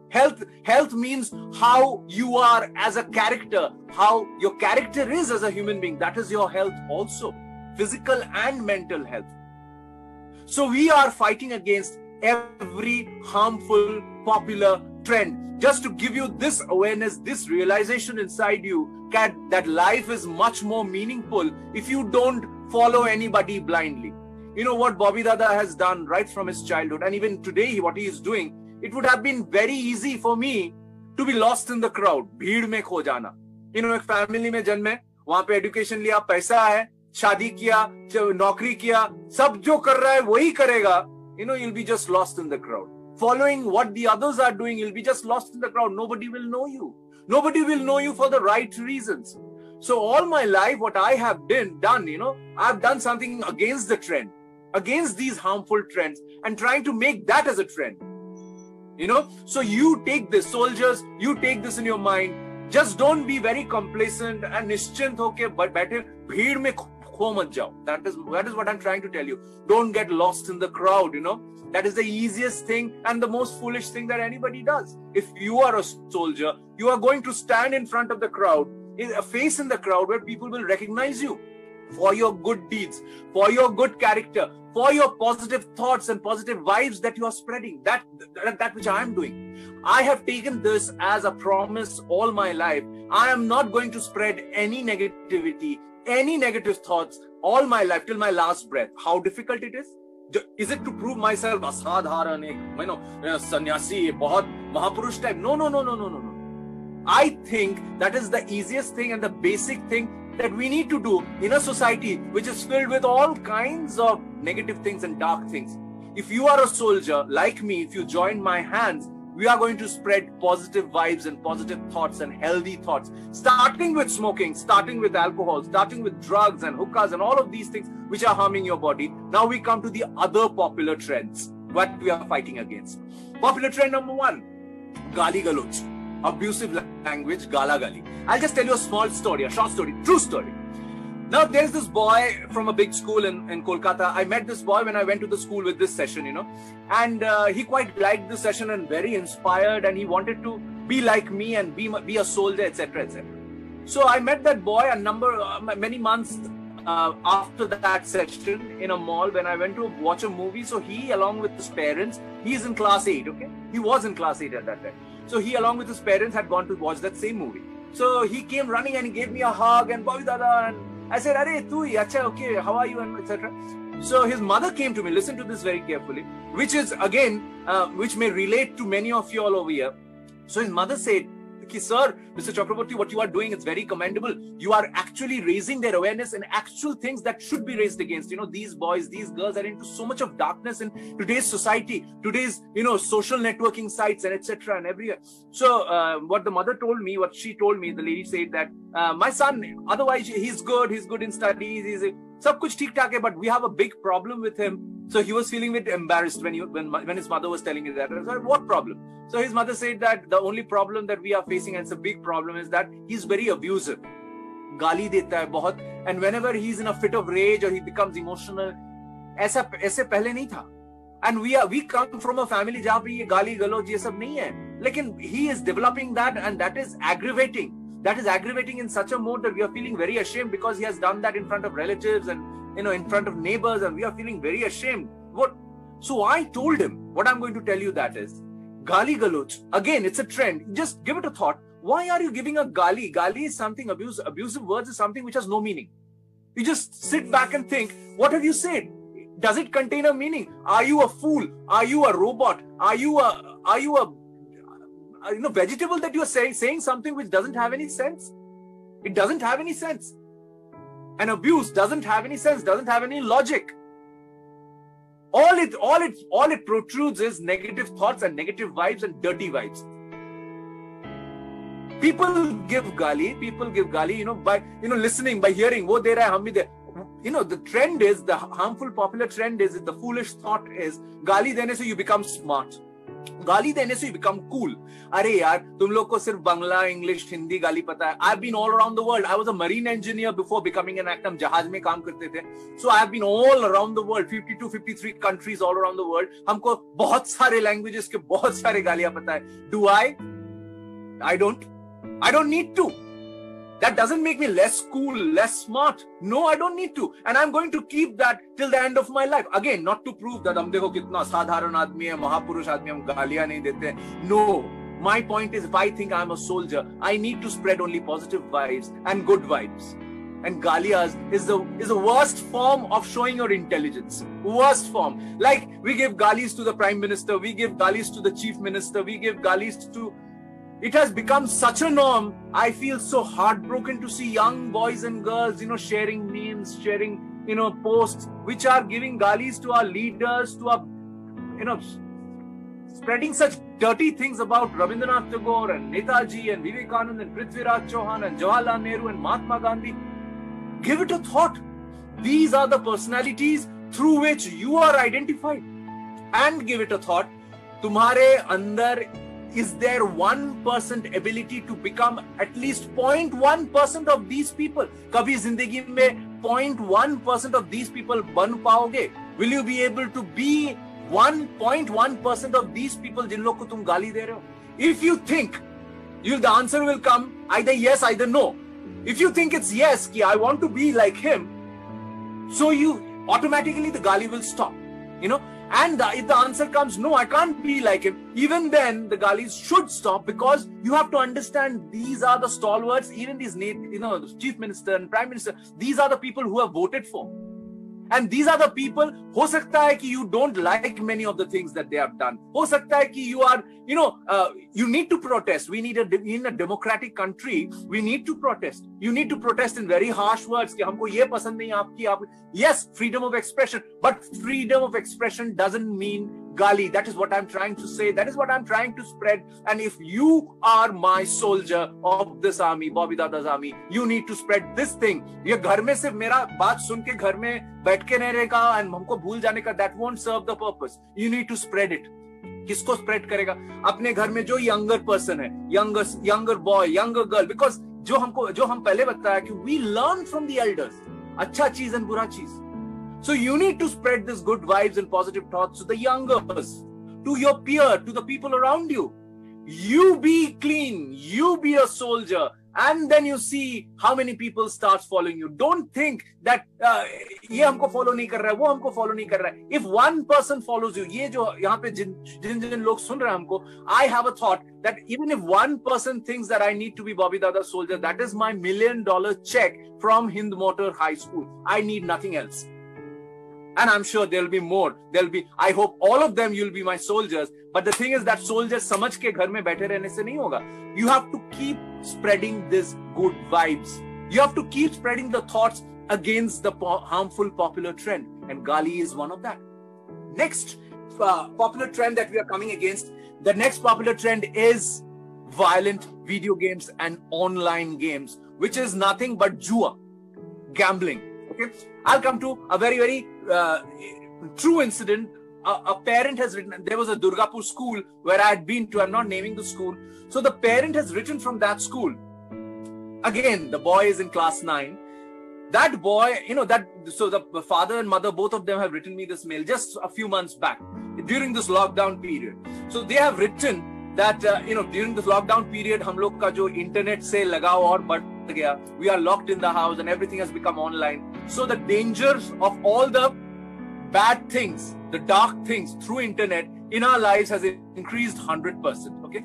Health means how you are as a character, how your character is as a human being. That is your health also, physical and mental health. So we are fighting against every harmful, popular trend. Just to give you this awareness, this realization inside you, that life is much more meaningful if you don't follow anybody blindly. You know what Bobby Dada has done right from his childhood, and even today what he is doing, it would have been very easy for me to be lost in the crowd. भीड़ में खो जाना. एक family में जन्मे, वहां पे education लिया, पैसा है, शादी किया, नौकरी किया, सब जो कर रहा है वही करेगा. You'll be just lost in the crowd. Following what the others are doing, you'll be just lost in the crowd. Nobody will know you. Nobody will know you for the right reasons. So all my life, what I have done, I've done something against the trend, against these harmful trends, and trying to make that as a trend. So you take this, soldiers, you take this in your mind. Just don't be very complacent and nischint hoke baithe bheed mein kho mat jao. That is what I'm trying to tell you. Don't get lost in the crowd. That is the easiest thing and the most foolish thing that anybody does. If you are a soldier, you are going to stand in front of the crowd, a face in the crowd where people will recognize you for your good deeds, for your good character, for your positive thoughts and positive vibes that you are spreading. That which I am doing. I have taken this as a promise all my life. I am not going to spread any negativity, any negative thoughts all my life till my last breath. How difficult it is? Is it to prove myself asadharan, sannyasi, bahut mahapurush type? No. I think that is the easiest thing and the basic thing that we need to do in a society which is filled with all kinds of negative things and dark things. If you are a soldier like me, if you join my hands, we are going to spread positive vibes and positive thoughts and healthy thoughts, starting with smoking, starting with alcohol, starting with drugs and hookahs and all of these things which are harming your body. Now we come to the other popular trends, what we are fighting against. Popular trend number 1, gali galoch, abusive language, gala gali. I'll just tell you a small story, a short story, true story. Now there's this boy from a big school in Kolkata. I met this boy when I went to the school with this session, and he quite liked the session and very inspired, and he wanted to be like me and be a soldier, etc., etc. So I met that boy many months after that session in a mall when I went to watch a movie. So he, along with his parents, he's in class 8, okay? He was in class 8 at that time. So he, along with his parents, had gone to watch that same movie. So he came running and he gave me a hug and Bobby Dada, and I said, "Arey, tu hi, acha, okay, how are you?" and etc. So his mother came to me. Listen to this very carefully, which is again, which may relate to many of you all over here. So his mother said, "Sir, Mr. Chakraborty, what you are doing is very commendable. You are actually raising their awareness and actual things that should be raised against. These boys, these girls are into so much of darkness in today's society, today's, social networking sites and etc. and everywhere." So what the mother told me, what she told me, the lady said that my son, otherwise he's good in studies, he's sab kuch theek thaak hai, but we have a big problem with him. So he was feeling a bit embarrassed when his mother was telling me that. I was like, "What problem?" So his mother said that the only problem that we are facing, and it's a big problem, is that he's very abusive. Gali deta hai bahut, and whenever he's in a fit of rage or he becomes emotional, aise pehle nahi tha. And we come from a family jahan pe ye gali galoch ye sab nahi hai. Lekin he is developing that, and that is aggravating. That is aggravating in such a mode that we are feeling very ashamed because he has done that in front of relatives and in front of neighbors, and we are feeling very ashamed. So I told him, what I'm going to tell you that is, gali galoch, again, it's a trend. Just give it a thought. Why are you giving a gali? Gali is something, abusive words is something which has no meaning. You just sit back and think, what have you said? Does it contain a meaning? Are you a fool? Are you a robot? Are you a vegetable that you are saying something which doesn't have any sense? It doesn't have any sense. And abuse doesn't have any sense, doesn't have any logic. All it protrudes is negative thoughts and negative vibes and dirty vibes. People give gali, by listening, by hearing, wo de raha hai, hum bhi de. The trend is, the harmful popular trend is, the foolish thought is, gali dene se you become smart. गाली देने से you become cool. अरे यार, तुम लोग को सिर्फ Bangla, English, Hindi गाली पता है. I've been all around the world. I was a marine engineer before becoming an actor. हम जहाज में काम करते थे. So I've been all around the world, 52, 53 countries all around the world. हमको बहुत सारे languages के बहुत सारे गालियां पता है. Do I? I don't need to. That doesn't make me less cool, less smart. No, I don't need to. And I'm going to keep that till the end of my life. Again, not to prove that hum dekho kitna sadharan aadmi hai, mahapurush aadmi, hum gaaliyan nahi dete. No. My point is, if I think I'm a soldier, I need to spread only positive vibes and good vibes. And galiyas is the worst form of showing your intelligence. Worst form. Like, we give galis to the Prime Minister, we give galis to the Chief Minister, we give galis to... It has become such a norm. I feel so heartbroken to see young boys and girls, sharing memes, sharing, posts, which are giving galis to our leaders, to our, spreading such dirty things about Rabindranath Tagore and Netaji and Vivekanand and Prithviraj Chauhan and Jawaharlal Nehru and Mahatma Gandhi. Give it a thought. These are the personalities through which you are identified. And give it a thought. Tumhare andar, is there 1% ability to become at least 0.1% of these people? Kabhi zindagi mein 0.1% of these people ban paoge? Will you be able to be 1.1% of these people jin log ko tum gali de rahe ho? If you think, the answer will come either yes, either no. If you think it's yes, ki I want to be like him, so you automatically the gali will stop, And if the answer comes, no, I can't be like him, even then the galis should stop, because you have to understand these are the stalwarts, even these, the Chief Minister and Prime Minister, these are the people who have voted for. And these are the people, ho sakta hai ki you don't like many of the things that they have done. Ho sakta hai ki you are, you need to protest. In a democratic country, we need to protest. You need to protest in very harsh words. Ki humko ye pasand nahi aapki. Yes, freedom of expression. But freedom of expression doesn't mean gali. That is what I'm trying to say. That is what I'm trying to spread. And if you are my soldier of this army, Bobby Dada's army, you need to spread this thing. Ye ghar mein sirf mera baat sun ke ghar mein बैठ के रहने का and हमको भूल जाने का, that won't serve the purpose. You need to spread it. किसको spread करेगा? अपने घर में जो younger person है, younger boy, younger girl, because जो हम पहले बताया कि we learn from the elders. अच्छा चीज and बुरा चीज. So you need to spread this good vibes and positive thoughts to the youngers, to your peer, to the people around you. You be clean, you be a soldier, and then you see how many people starts following you. Don't think that ये हमको follow नहीं कर रहा है, वो हमको follow नहीं कर रहा है. If one person follows you, ये जो यहाँ पे जिन लोग सुन रहे हैं हमको, I have a thought that even if one person thinks that I need to be Bobby Dada soldier, that is my $1 million check from Hind Motor High School. I need nothing else. And I'm sure there'll be more. I hope all of them you'll be my soldiers. But the thing is that soldiers समझ के घर में बैठे रहने से नहीं होगा. You have to keep spreading this good vibes. You have to keep spreading the thoughts against the harmful popular trend. And Gali is one of that. Next popular trend that we are coming against, the next popular trend is violent video games and online games, which is nothing but jua, gambling. Okay, I'll come to a very, very true incident. A parent has written, there was a Durgapur school where I had been to, I'm not naming the school. So the parent has written from that school. Again, the boy is in class 9. That boy, so the father and mother, both of them have written me this mail just a few months back during this lockdown period. So they have written that, during this lockdown period, hum log ka jo internet se lagav aur badh gaya. We are locked in the house and everything has become online. So the dangers of all the bad things, the dark things through internet in our lives has increased 100%. Okay.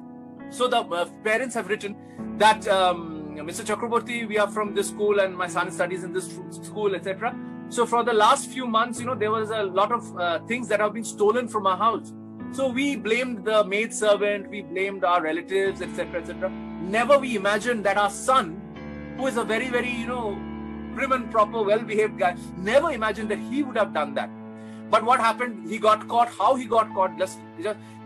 So the parents have written that, Mr. Chakraborty, we are from this school and my son studies in this school, etc. So for the last few months, there was a lot of things that have been stolen from our house. So we blamed the maid servant, we blamed our relatives, etc., etc. Never we imagined that our son, who is a very, very, prim and proper, well-behaved guy, never imagined that he would have done that. But what happened? He got caught. How he got caught?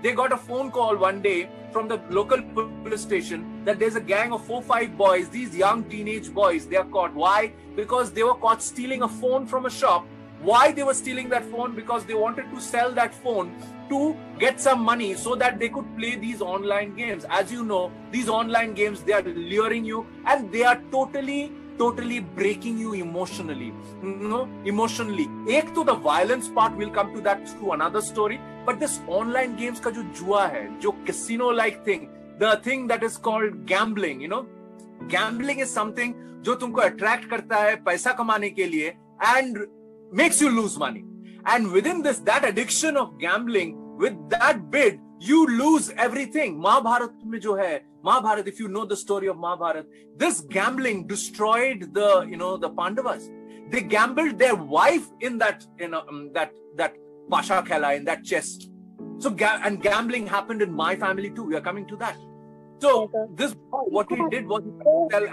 They got a phone call one day from the local police station that there's a gang of 4-5 boys, these young teenage boys, they are caught. Why? Because they were caught stealing a phone from a shop. Why they were stealing that phone? Because they wanted to sell that phone to get some money so that they could play these online games. As you know, these online games, they are luring you and they are totally breaking you emotionally. Emotionally. Ek to the violence part, will come to that through another story. But this online games ka jo jua hai, jo casino-like thing, the thing that is called gambling, gambling is something jo tumko attract karta hai paisa kamane ke liye and makes you lose money. And within this, that addiction of gambling, with that bid, you lose everything. Mahabharat mein jo hai, Mahabharat, if you know the story of Mahabharat, this gambling destroyed the Pandavas. They gambled their wife in that, that Pasha Khela, in that chest. So, and gambling happened in my family too. We are coming to that. So, this boy, what he did was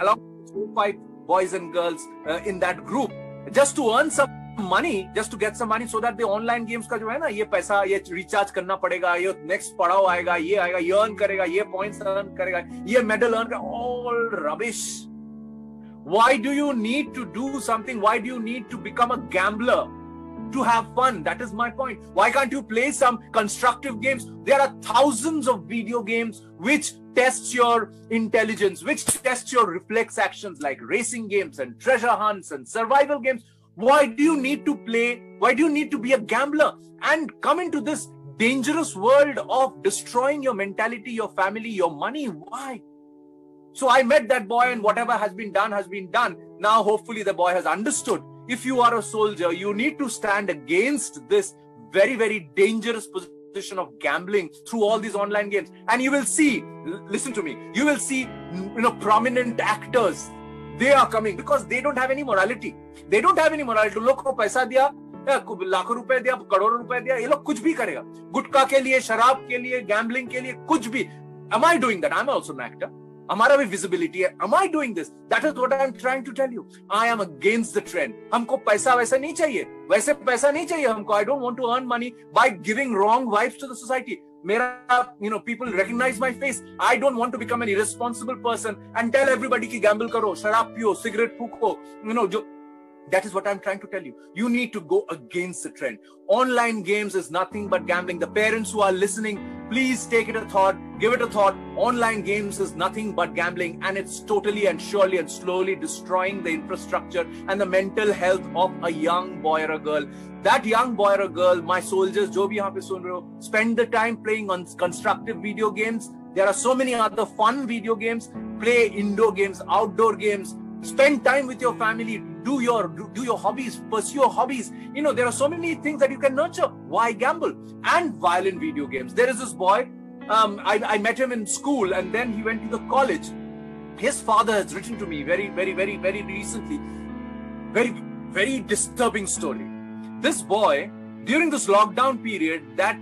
along with 5 boys and girls in that group, just to earn some money, just to get some money, so that the online games का जो है ना, ये पैसा ये recharge करना पड़ेगा, ये next पड़ाव आएगा, ये earn करेगा, ये points earn करेगा, ये medal earn करेगा, all rubbish. Why do you need to do something? Why do you need to become a gambler? To have fun. That is my point. Why can't you play some constructive games? There are thousands of video games which test your intelligence, which test your reflex actions, like racing games and treasure hunts and survival games. Why do you need to play? Why do you need to be a gambler and come into this dangerous world of destroying your mentality, your family, your money? Why? So I met that boy and whatever has been done has been done. Now hopefully the boy has understood. If you are a soldier, you need to stand against this very, very dangerous position of gambling through all these online games. And you will see, listen to me, you will see, prominent actors. They are coming because they don't have any morality. They don't have any morality. लोग को पैसा दिया, लाखों रुपए दिया, करोड़ों रुपए दिया, ये लोग कुछ भी करेगा. गुटखा के लिए, शराब के लिए, gambling के लिए, कुछ भी. Am I doing that? I'm also an actor. हमारा भी visibility है. Am I doing this? That is what I'm trying to tell you. I am against the trend. हमको पैसा वैसा नहीं चाहिए. वैसे पैसा नहीं चाहिए हमको. I don't want to earn money by giving wrong vibes to the society. मेरा, people recognize my face. I don't want to become an irresponsible person and tell everybody कि gamble करो, शराब पियो, cigarette फूको, That is what I'm trying to tell you. You need to go against the trend. Online games is nothing but gambling. The parents who are listening, please take it a thought. give it a thought. Online games is nothing but gambling, and it's totally and surely and slowly destroying the infrastructure and the mental health of a young boy or a girl. That young boy or a girl, my soldiers, जो भी यहाँ पे सुन रहे हो, spend the time playing on constructive video games. There are so many other fun video games. Play indoor games, outdoor games. Spend time with your family. Do your hobbies. Pursue your hobbies. You know, there are so many things that you can nurture. Why gamble? And violent video games. There is this boy. I met him in school, and then he went to the college. His father has written to me very recently. Very disturbing story. This boy, during this lockdown period, that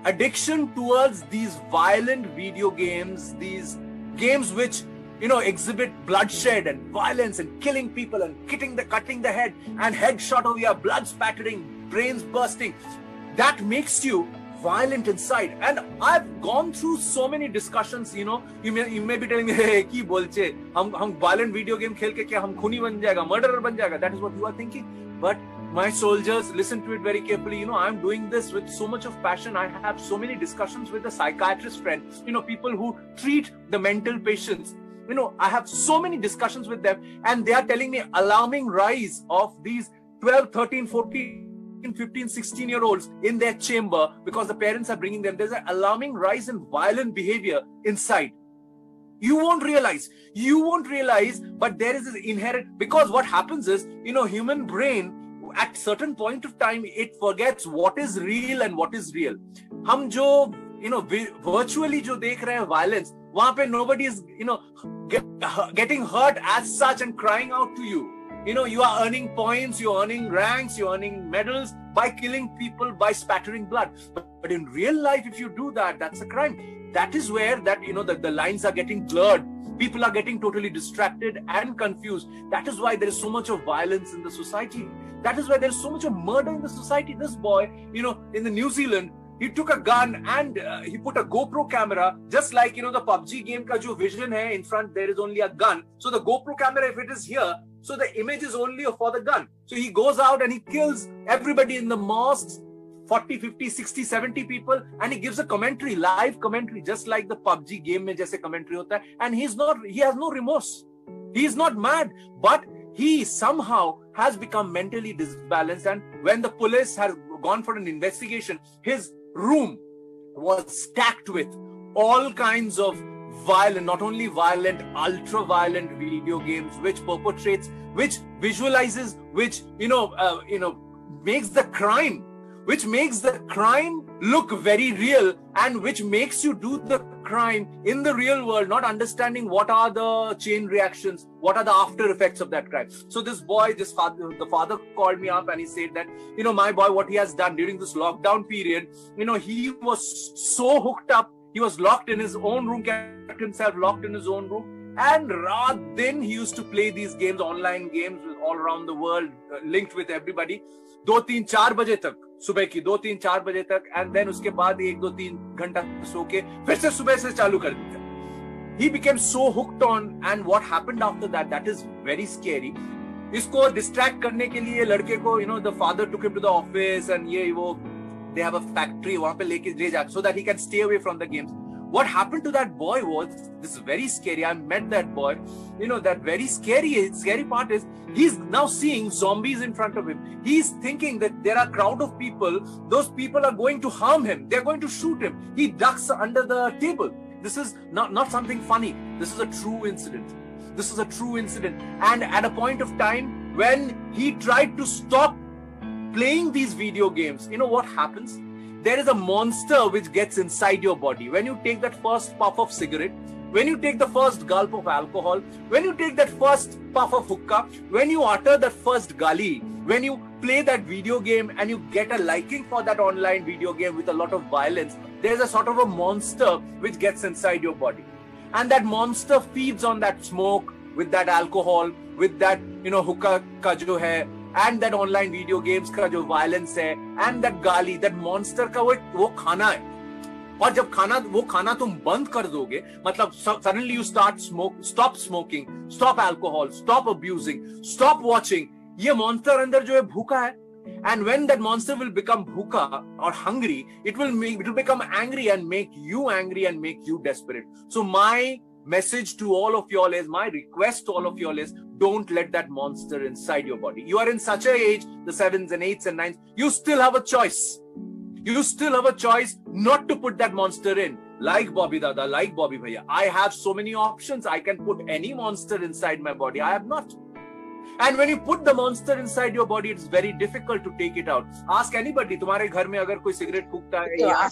addiction towards these violent video games, these games which, you know, exhibit bloodshed and violence and killing people and cutting the head and headshot over here, blood spattering, brains bursting, that makes you violent inside. And I've gone through so many discussions. You know, you may be telling me, hey, ki bolche, hum violent video game khel ke kya hum khuni ban jayega, murderer ban jayega. That is what you are thinking. But my soldiers, listen to it very carefully. You know, I'm doing this with so much of passion. I have so many discussions with a psychiatrist friend, you know, people who treat the mental patients. You know, I have so many discussions with them, and they are telling me alarming rise of these 12, 13, 14, 15, 16-year-olds in their chamber because the parents are bringing them. There's an alarming rise in violent behavior inside. You won't realize, but there is this inherent, because what happens is, you know, human brain at certain point of time, it forgets what is real and what is real. Hum jo, you know, virtually jo dekh rahe hain violence, wahan pe nobody is, you know, getting hurt as such and crying out to you. You know, you are earning points, you're earning ranks, you're earning medals by killing people, by spattering blood. But in real life, if you do that, that's a crime. That is where that, you know, the lines are getting blurred. People are getting totally distracted and confused. That is why there is so much of violence in the society. That is why there is so much of murder in the society. This boy, you know, in the New Zealand, he took a gun and he put a GoPro camera, just like, you know, the PUBG game ka jo vision hai, in front there is only a gun. So the GoPro camera, if it is here, so the image is only for the gun. So he goes out and he kills everybody in the mosques, 40, 50, 60, 70 people, and he gives a commentary, live commentary, just like the PUBG game mein jaise commentary hota hai. And he has no remorse. He is not mad, but he somehow has become mentally disbalanced. And when the police has gone for an investigation, his room was stacked with all kinds of violent, not only violent, ultra violent video games, which perpetrates, which visualizes, which, makes the crime look very real, and which makes you do the crime in the real world, not understanding what are the chain reactions, what are the after effects of that crime. So this boy, the father called me up and he said that, my boy, what he has done during this lockdown period, he was so hooked up, he was locked in his own room, kept himself locked in his own room, and then he used to play these games, online games all around the world, linked with everybody, 2-3-4 बजे तक, सुबह की 2-3-4 बजे तक, and then उसके बाद 1-2-3 घंटा सो के फिर से सुबह से चालू कर देता. He became so hooked on, and what happened after that, that is very scary. इसको distract करने के लिए लड़के को, the father took him to the office, and they have a factory, वहाँ पे लेके ले जा, so that he can stay away from the games. What happened to that boy was, this is very scary. I met that boy. That very scary part is, he's now seeing zombies in front of him. He's thinking that there are a crowd of people. Those people are going to harm him. They're going to shoot him. He ducks under the table. This is not something funny. This is a true incident. And at a point of time when he tried to stop playing these video games, what happens? There is a monster which gets inside your body. When you take that first puff of cigarette, when you take the first gulp of alcohol, when you take that first puff of hookah, when you utter that first gali, when you play that video game and you get a liking for that online video game with a lot of violence, there's a sort of a monster which gets inside your body. And that monster feeds on that smoke, with that alcohol, with that, hookah ka jo hai, and that online video games का जो violence है, and that गाली, that monster का वो खाना है. और जब वो खाना तुम बंद कर दोगे, मतलब suddenly you stop smoking, stop alcohol, stop abusing, stop watching. ये monster अंदर जो है भूखा है, And when that monster will become bhuka or hungry, it will become angry and make you angry and make you desperate. So my message to all of y'all is, my request to all of y'all is, don't let that monster inside your body. You are in such an age, the 7s and 8s and 9s, you still have a choice. You still have a choice not to put that monster in. Like Bobby Dada, like Bobby Bhaiya, I have so many options. I can put any monster inside my body. I have not. And when you put the monster inside your body, it's very difficult to take it out. Ask anybody, तुम्हारे घर में अगर कोई cigarette फूकता है या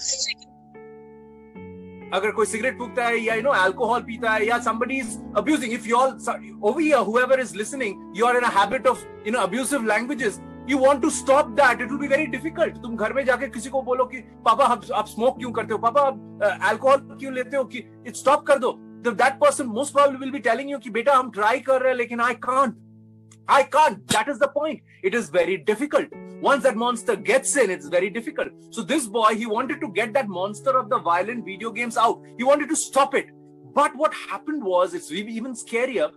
अगर कोई cigarette फूकता है या alcohol पीता है या somebody is abusing, if you all over here, whoever is listening, you are in a habit of abusive languages, you want to stop that, it will be very difficult. तुम घर में जाके किसी को बोलो कि पापा आप स्मोक क्यों करते हो, पापा आप अल्कोहल क्यों लेते हो, कि स्टॉप कर दो. That person most probably will be telling you कि बेटा हम ट्राई कर रहे हैं लेकिन I can't. That is the point. It is very difficult. Once that monster gets in, it's very difficult. So this boy, he wanted to get that monster of the violent video games out. He wanted to stop it. But what happened was, it's even scarier.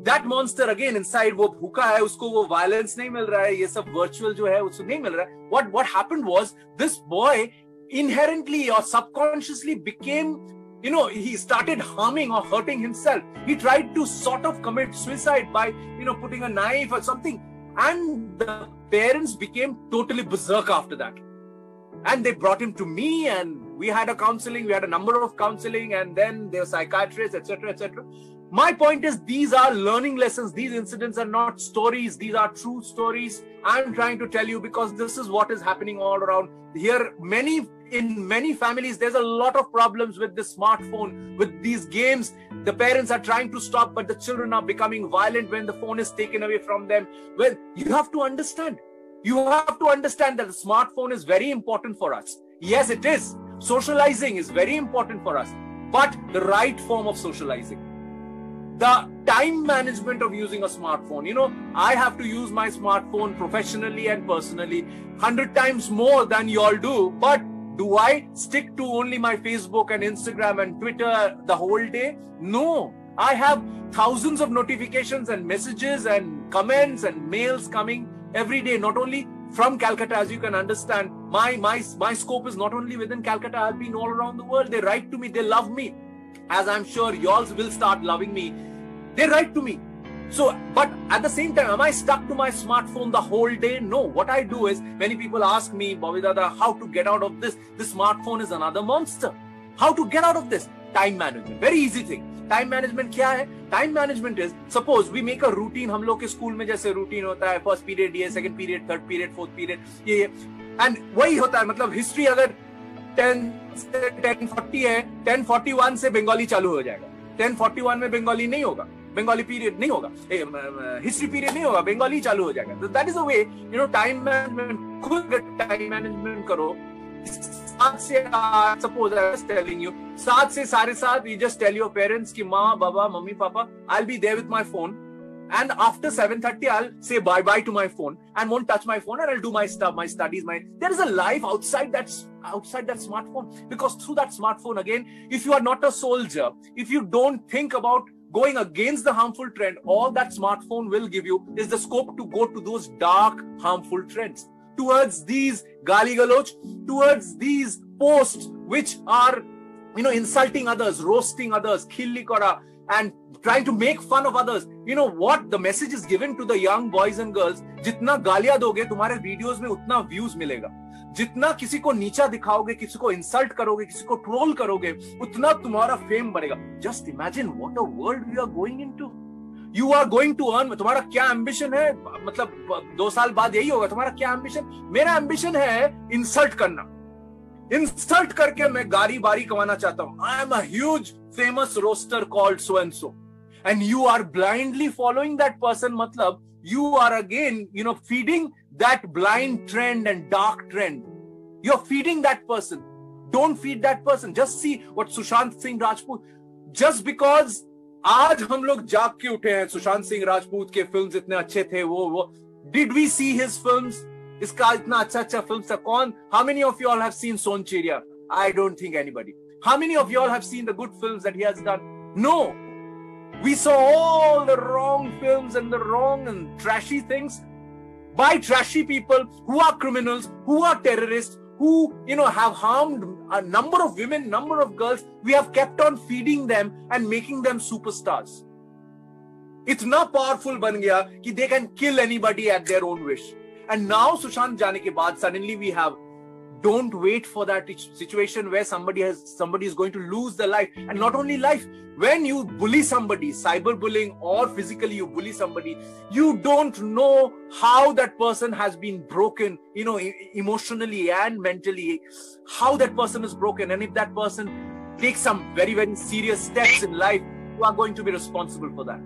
That monster again inside, वो भूखा है, उसको वो violence नहीं मिल रहा है, ये सब virtual जो है उसको नहीं मिल रहा है. What happened was, this boy inherently or subconsciously became, he started harming or hurting himself. He tried to sort of commit suicide by, putting a knife or something. And the parents became totally berserk after that. And they brought him to me and we had a number of counseling, and then there were psychiatrists, etc., etc. My point is, these are learning lessons. These incidents are not stories. These are true stories. I'm trying to tell you because this is what is happening all around. Here, in many families, there's a lot of problems with the smartphone, with these games. The parents are trying to stop, but the children are becoming violent when the phone is taken away from them. Well, you have to understand. You have to understand that the smartphone is very important for us. Yes, it is. Socializing is very important for us, but the right form of socializing. The time management of using a smartphone. I have to use my smartphone professionally and personally 100 times more than you all do. But do I stick to only my Facebook and Instagram and Twitter the whole day? No. I have thousands of notifications and messages and comments and mails coming every day, not only from Calcutta, as you can understand. My scope is not only within Calcutta. I've been all around the world. They write to me. They love me. As I'm sure y'all will start loving me. They write to me. So, but at the same time, am I stuck to my smartphone the whole day? No. What I do is, many people ask me, Bobby Dada, how to get out of this? This smartphone is another monster. How to get out of this? Time management. Very easy thing. Time management क्या है? Time management is, suppose we make a routine. हम लोग के school में जैसे routine होता है, first period ये, second period, third period, fourth period ये, and वही होता है. मतलब history अगर 10:40 है, 10:41 से बंगाली चालू हो जाएगा. 10:41 में बंगाली नहीं होगा, बंगाली पीरियड नहीं होगा, हिस्ट्री पीरियड नहीं होगा, बंगाली चालू हो जाएगा. That is a way, time management. खुद टाइम मैनेजमेंट करो. 7 से 8, suppose I was telling you, 7 से 7:30 you just tell your parents कि माँ बाबा mummy papa, I'll be there with my phone, and after 7:30 I'll say bye bye to my phone and won't touch my phone, and I'll do my stuff, my studies, there is a life outside that smartphone. Because through that smartphone, again, if you are not a soldier, if you don't think about going against the harmful trend, all that smartphone will give you is the scope to go to those dark, harmful trends, towards these gali galoch, towards these posts which are, insulting others, roasting others, khilli kora, and trying to make fun of others. You know what? The message is given to the young boys and girls. जितना गालियां दोगे तुम्हारे videos में उतना views मिलेगा. जितना किसी को नीचा दिखाओगे, किसी को इंसल्ट करोगे, किसी को ट्रोल करोगे, उतना तुम्हारा फेम बढ़ेगा. Just imagine what a world we are going into. You are going to earn. तुम्हारा क्या एम्बिशन है? मतलब 2 साल बाद यही होगा. तुम्हारा क्या एम्बिशन? मेरा एम्बिशन है इंसल्ट करना. इंसल्ट करके मैं गाड़ी बारी कमाना चाहता हूं. I am a huge famous roaster called so and so, and you are blindly following that person. Matlab, you are again, feeding that blind trend and dark trend. You're feeding that person. Don't feed that person. Just see what Sushant Singh Rajput. Just because आज हम लोग जाग के उठे हैं, सुशांत सिंह राजपूत के films इतने अच्छे थे, वो did we see his films? इसका इतना अच्छा फिल्म था. कौन? How many of you all have seen Soncheria? I don't think anybody. How many of you all have seen the good films that he has done? No. We saw all the wrong films and the wrong and trashy things. by trashy people who are criminals, who are terrorists, who, have harmed a number of women, number of girls. We have kept on feeding them and making them superstars. इतना powerful बन गया कि they can kill anybody at their own wish. And now Sushant जाने के बाद suddenly we have, don't wait for that situation where somebody is going to lose their life. And not only life, when you bully somebody, cyberbullying or physically you bully somebody, you don't know how that person has been broken, emotionally and mentally, how that person is broken. And if that person takes some very, very serious steps in life, you are going to be responsible for that.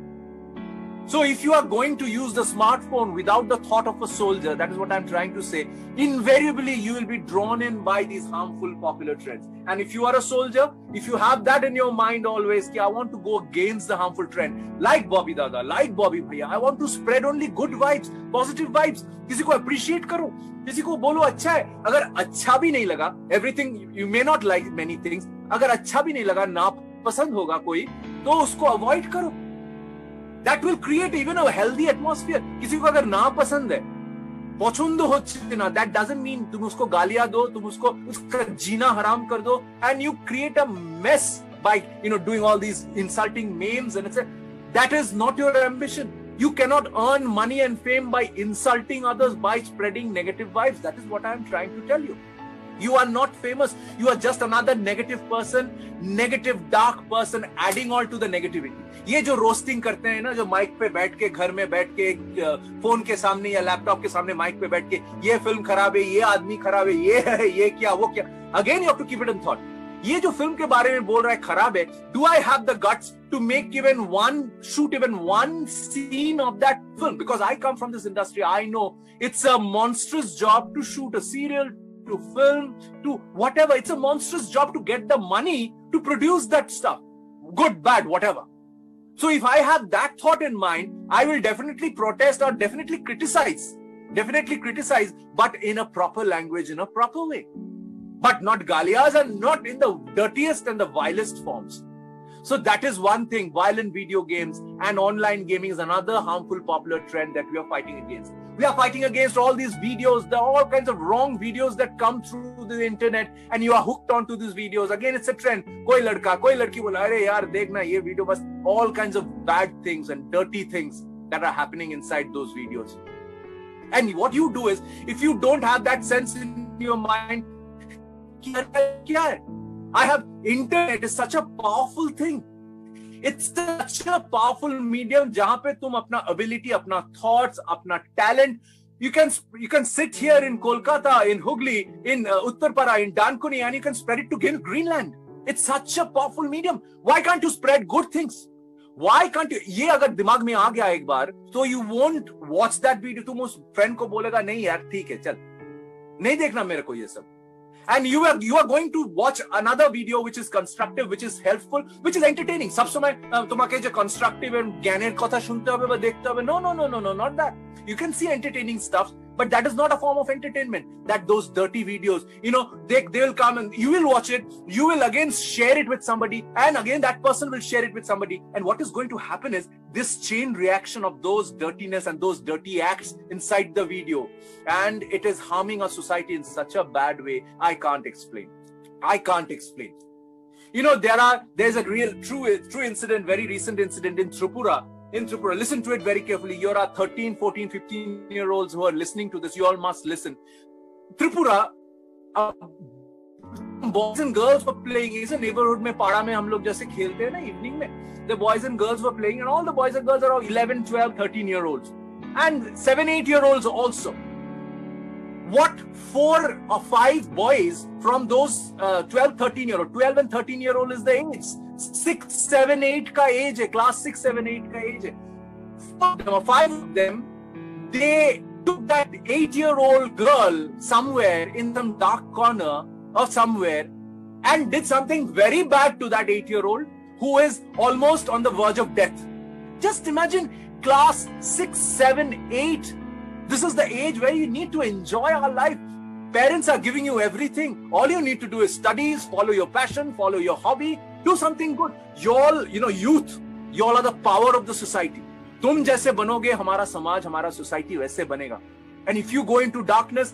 So if you are going to use the smartphone without the thought of a soldier, that is what I'm trying to say, invariably you will be drawn in by these harmful popular trends. And if you are a soldier, if you have that in your mind always, I want to go against the harmful trend, like Bobby Dada, like Bobby Bhaiya, I want to spread only good vibes, positive vibes. किसी को appreciate करो, किसी को बोलो अच्छा है. अगर अच्छा भी नहीं लगा, everything, you may not like many things, अगर अच्छा भी नहीं लगा, ना पसंद होगा कोई, तो उसको avoid करो. That will create even a healthy atmosphere. किसी को अगर ना पसंद है, पसंद होच्छे ना, that doesn't mean तुम उसको गालियां दो, तुम उसका जीना हराम कर दो, and you create a mess by doing all these insulting memes and etc. That is not your ambition. You cannot earn money and fame by insulting others, by spreading negative vibes. That is what I am trying to tell you. You are not famous. You are just another negative person, negative, dark person, adding all to the negativity. ये जो roasting करते हैं ना, जो mic पे बैठ के, घर में बैठ के, फोन के सामने या लैपटॉप के सामने माइक पे बैठ के, ये फिल्म खराब है, ये आदमी खराब है, ये है, ये क्या, वो क्या. Again, you have to keep it in thought. ये जो फिल्म के बारे में बोल रहा है खराब है, do I have the guts to shoot even one scene of that film? Because I come from this industry, I know it's a monstrous job to shoot a serial, to film, to whatever. It's a monstrous job to get the money to produce that stuff. Good, bad, whatever. So if I have that thought in mind, I will definitely protest or definitely criticize, but in a proper language, in a proper way. But not galiyas and not in the dirtiest and the vilest forms. So that is one thing. Violent video games and online gaming is another harmful popular trend that we are fighting against. We are fighting against all these videos, all kinds of wrong videos that come through the internet, and you are hooked onto these videos. Again, it's a trend. Koi ladka, koi ladki bola, "Arey yaar, dekhna ye video bas." All kinds of bad things and dirty things that are happening inside those videos. And what you do is, if you don't have that sense in your mind, I have internet is such a powerful thing. It's such a powerful medium जहां पे तुम अपना ability, अपना thoughts, अपना talent, you can sit here in Kolkata, in Hooghly, in Uttarpara, in Dankuni, and you can spread it to Greenland. It's such a powerful medium. Why can't you spread good things? Why can't you? ये अगर दिमाग में आ गया एक बार, तो you won't watch that video. तुम उस friend को बोलेगा नहीं यार ठीक है चल, नहीं देखना मेरे को ये सब. And you are going to watch another video which is constructive, which is helpful, which is entertaining. सब समय तुम्हारे जो constructive and ज्ञानेर कथा सुनते होगे व देखते होगे. No, not that. You can see entertaining stuff, but that is not a form of entertainment. That those dirty videos, they will come and you will watch it. You will again share it with somebody, and again that person will share it with somebody. And what is going to happen is this chain reaction of those dirtiness and those dirty acts inside the video, and it is harming our society in such a bad way. I can't explain. There's a real true incident, very recent incident in Tripura. Listen to it very carefully. You're 13, 14, 15-year-olds who are listening to this. You all must listen. Tripura, boys and girls were playing. It's a neighborhood में पाड़ा में हम लोग जैसे खेलते हैं ना evening में. The boys and girls were playing, and all the boys and girls are 11, 12, 13-year-olds, and 7, 8-year-olds also. What 4 or 5 boys from those 12 and 13-year-old is the age. 6, 7, 8 का age है, class 6, 7, 8 का age है. 5 of them, they took that 8-year-old girl somewhere in some dark corner or somewhere and did something very bad to that 8-year-old who is almost on the verge of death. Just imagine class 6, 7, 8. This is the age where you need to enjoy our life. Parents are giving you everything. All you need to do is studies, follow your passion, follow your hobby, do something good. You all, youth, you all are the power of the society. तुम जैसे बनोगे हमारा समाज, हमारा society वैसे बनेगा. And if you go into darkness,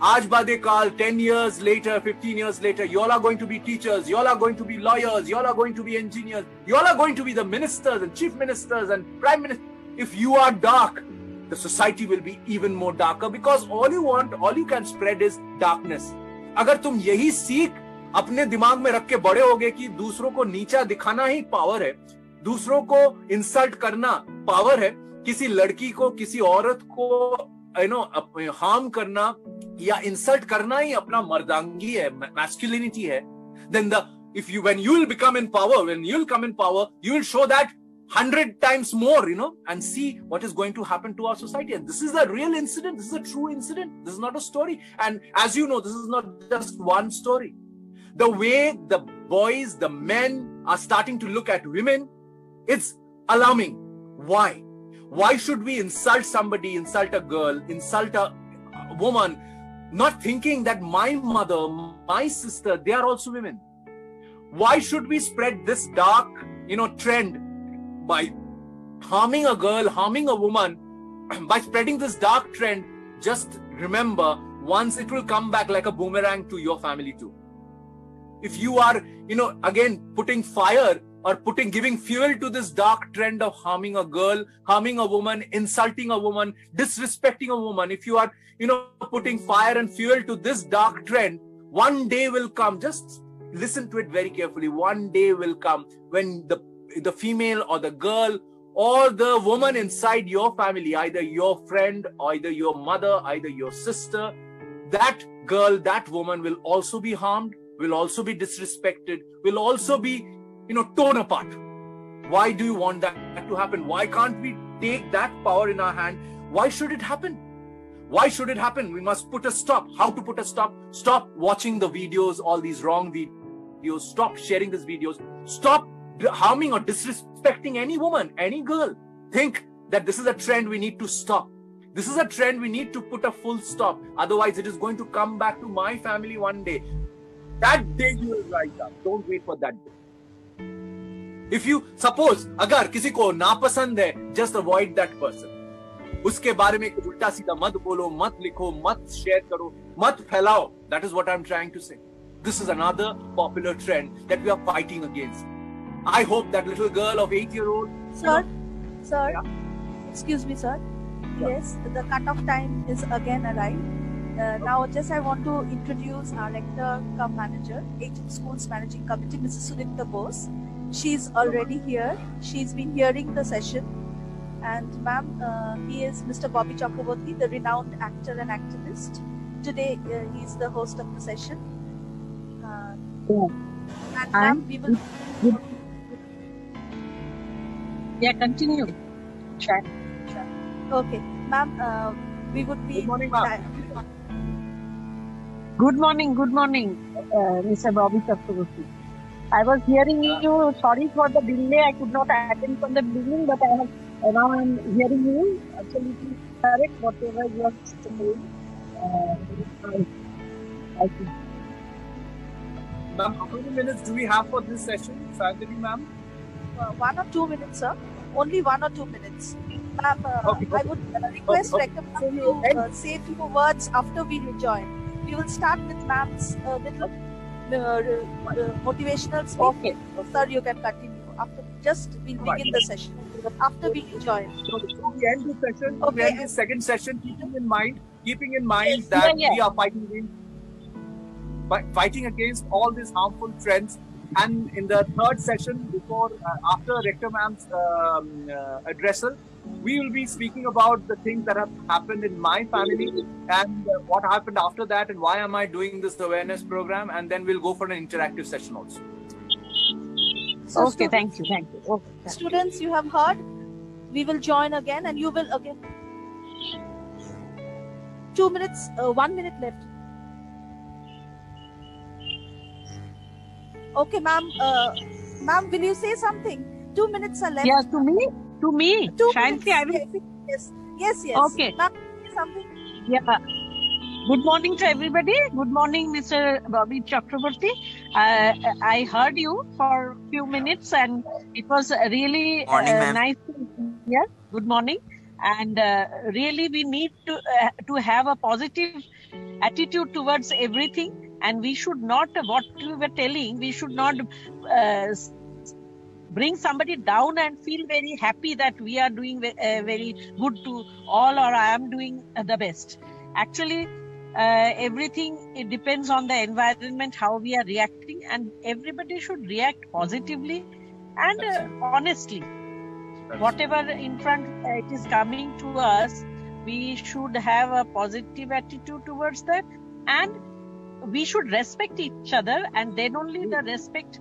Aaj bade kaal, 10 years later, 15 years later, you all are going to be teachers, you all are going to be lawyers, you all are going to be engineers, you all are going to be the ministers and chief ministers and prime ministers. If you are dark, the society will be even more darker, because all you can spread is darkness. अगर तुम यही सीख अपने दिमाग में रख के बड़े होगे कि दूसरों को नीचा दिखाना ही पावर है, दूसरों को इंसल्ट करना पावर है, किसी लड़की को, किसी औरत को हार्म करना या इंसल्ट करना ही अपना मर्दांगी है, मैस्कुलिनिटी है, then when you will come in power, you will show that 100 times more, and see what is going to happen to our society. And this is a real incident. This is a true incident. This is not a story. And as you know, this is not just one story. The way the boys, the men are starting to look at women, it's alarming. Why? Why should we insult somebody, insult a girl, insult a woman, not thinking that my mother, my sister, they are also women? Why should we spread this dark, trend by harming a girl, harming a woman, by spreading this dark trend? Just remember, once it will come back like a boomerang to your family too. If you are, again, putting fire or giving fuel to this dark trend of harming a girl, harming a woman, insulting a woman, disrespecting a woman, if you are, putting fire and fuel to this dark trend, one day will come. Just listen to it very carefully. One day will come when the female or the girl or the woman inside your family, either your friend, either your mother, either your sister, that girl, that woman will also be harmed, will also be disrespected, will also be, torn apart. Why do you want that to happen? Why can't we take that power in our hand? Why should it happen? Why should it happen? We must put a stop. How to put a stop? Stop watching the videos, all these wrong videos. Stop sharing these videos. Stop harming or disrespecting any woman, any girl. Think that this is a trend we need to stop. This is a trend we need to put a full stop. Otherwise, it is going to come back to my family one day. That day you will rise up. Don't wait for that day. If you suppose, अगर किसी को नापसंद है, just avoid that person. उसके बारे में उल्टा सीधा मत बोलो, मत लिखो, मत share करो, मत फैलाओ. That is what I'm trying to say. This is another popular trend that we are fighting against. I hope that little girl of 8-year-old. Sir, yeah? Excuse me, sir. Yes, the cut-off time is again arrived. Now, just I want to introduce our rector cum manager, Agent Schools Managing Committee, Mrs. Sunitha Bose. She's already here. She's been hearing the session. And ma'am, he is Mr. Bobby Chakraborty, the renowned actor and activist. Today, he is the host of the session. And ma'am, we will... Yeah, continue. Sure. Okay. Ma'am, we would be... Good morning, ma'am. Good morning, Mr. Bobby Chakraborty. I was hearing you. Sorry for the delay. I could not attend from the beginning, but now I'm hearing you. Absolutely correct, whatever you are saying. I think. Ma'am, how many minutes do we have for this session, Sadhvi ma'am? 1 or 2 minutes, sir. Only 1 or 2 minutes. Ma'am, Okay. I would request recommend you say a few words after we rejoin. We will start with ma'am's little motivational speech. Okay. Sir, you can continue. We'll begin the session. After we rejoin. So we end the session. Okay. We end the second session, keeping in mind that we are fighting against all these harmful trends. And in the third session, after Rector Ma'am's addressal, we will be speaking about the things that have happened in my family and what happened after that and why am I doing this awareness program, and then we'll go for an interactive session also. So Okay, thank you. Okay. Students, you have heard. We will join again and you will again. 2 minutes, 1 minute left. Okay, ma'am. Ma'am, will you say something? 2 minutes are left. Yeah, to me? 2 Shanti, I will. Yes. Okay. Ma'am, say something. Yeah. Good morning to everybody. Good morning, Mr. Bobby Chakraborty. I heard you for a few minutes and it was really Morning, ma'am. nice to hear. Good morning. And really we need to have a positive attitude towards everything, and we should not, what we were telling, we should not bring somebody down and feel very happy that we are doing very good to all, or I am doing the best. Actually, everything, it depends on the environment, how we are reacting, and everybody should react positively and honestly. Whatever in front it is coming to us, we should have a positive attitude towards that, and we should respect each other, and then only the respect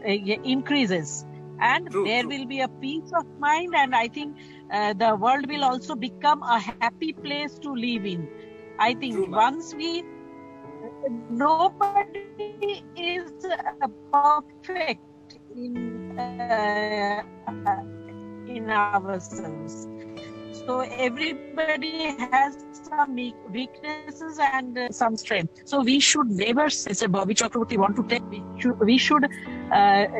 increases, and there will be a peace of mind, and I think the world will also become a happy place to live in. I think once we, nobody is perfect in ourselves. So everybody has some weaknesses and some strength. So we should never, as Bobby Chakraborty want to tell, we should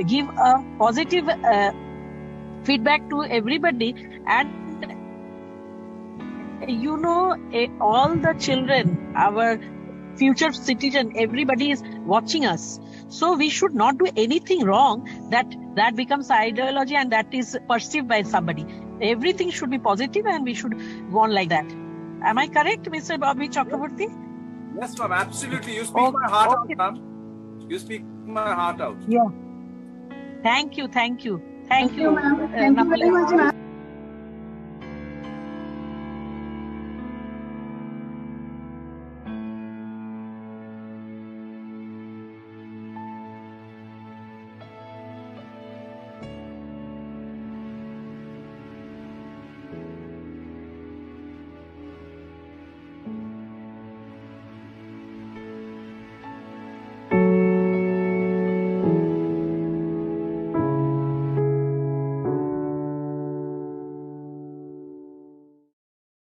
give a positive feedback to everybody. And you know, all the children, our future citizen, everybody is watching us. So we should not do anything wrong that becomes ideology and that is perceived by somebody. Everything should be positive and we should go on like that. Am I correct, Mr. Bobby Chakraborty? Yes, ma'am, absolutely. You speak my heart out, ma'am. You speak my heart out. Yeah. Thank you. Thank you. Thank you, ma'am. Thank you very much, ma'am.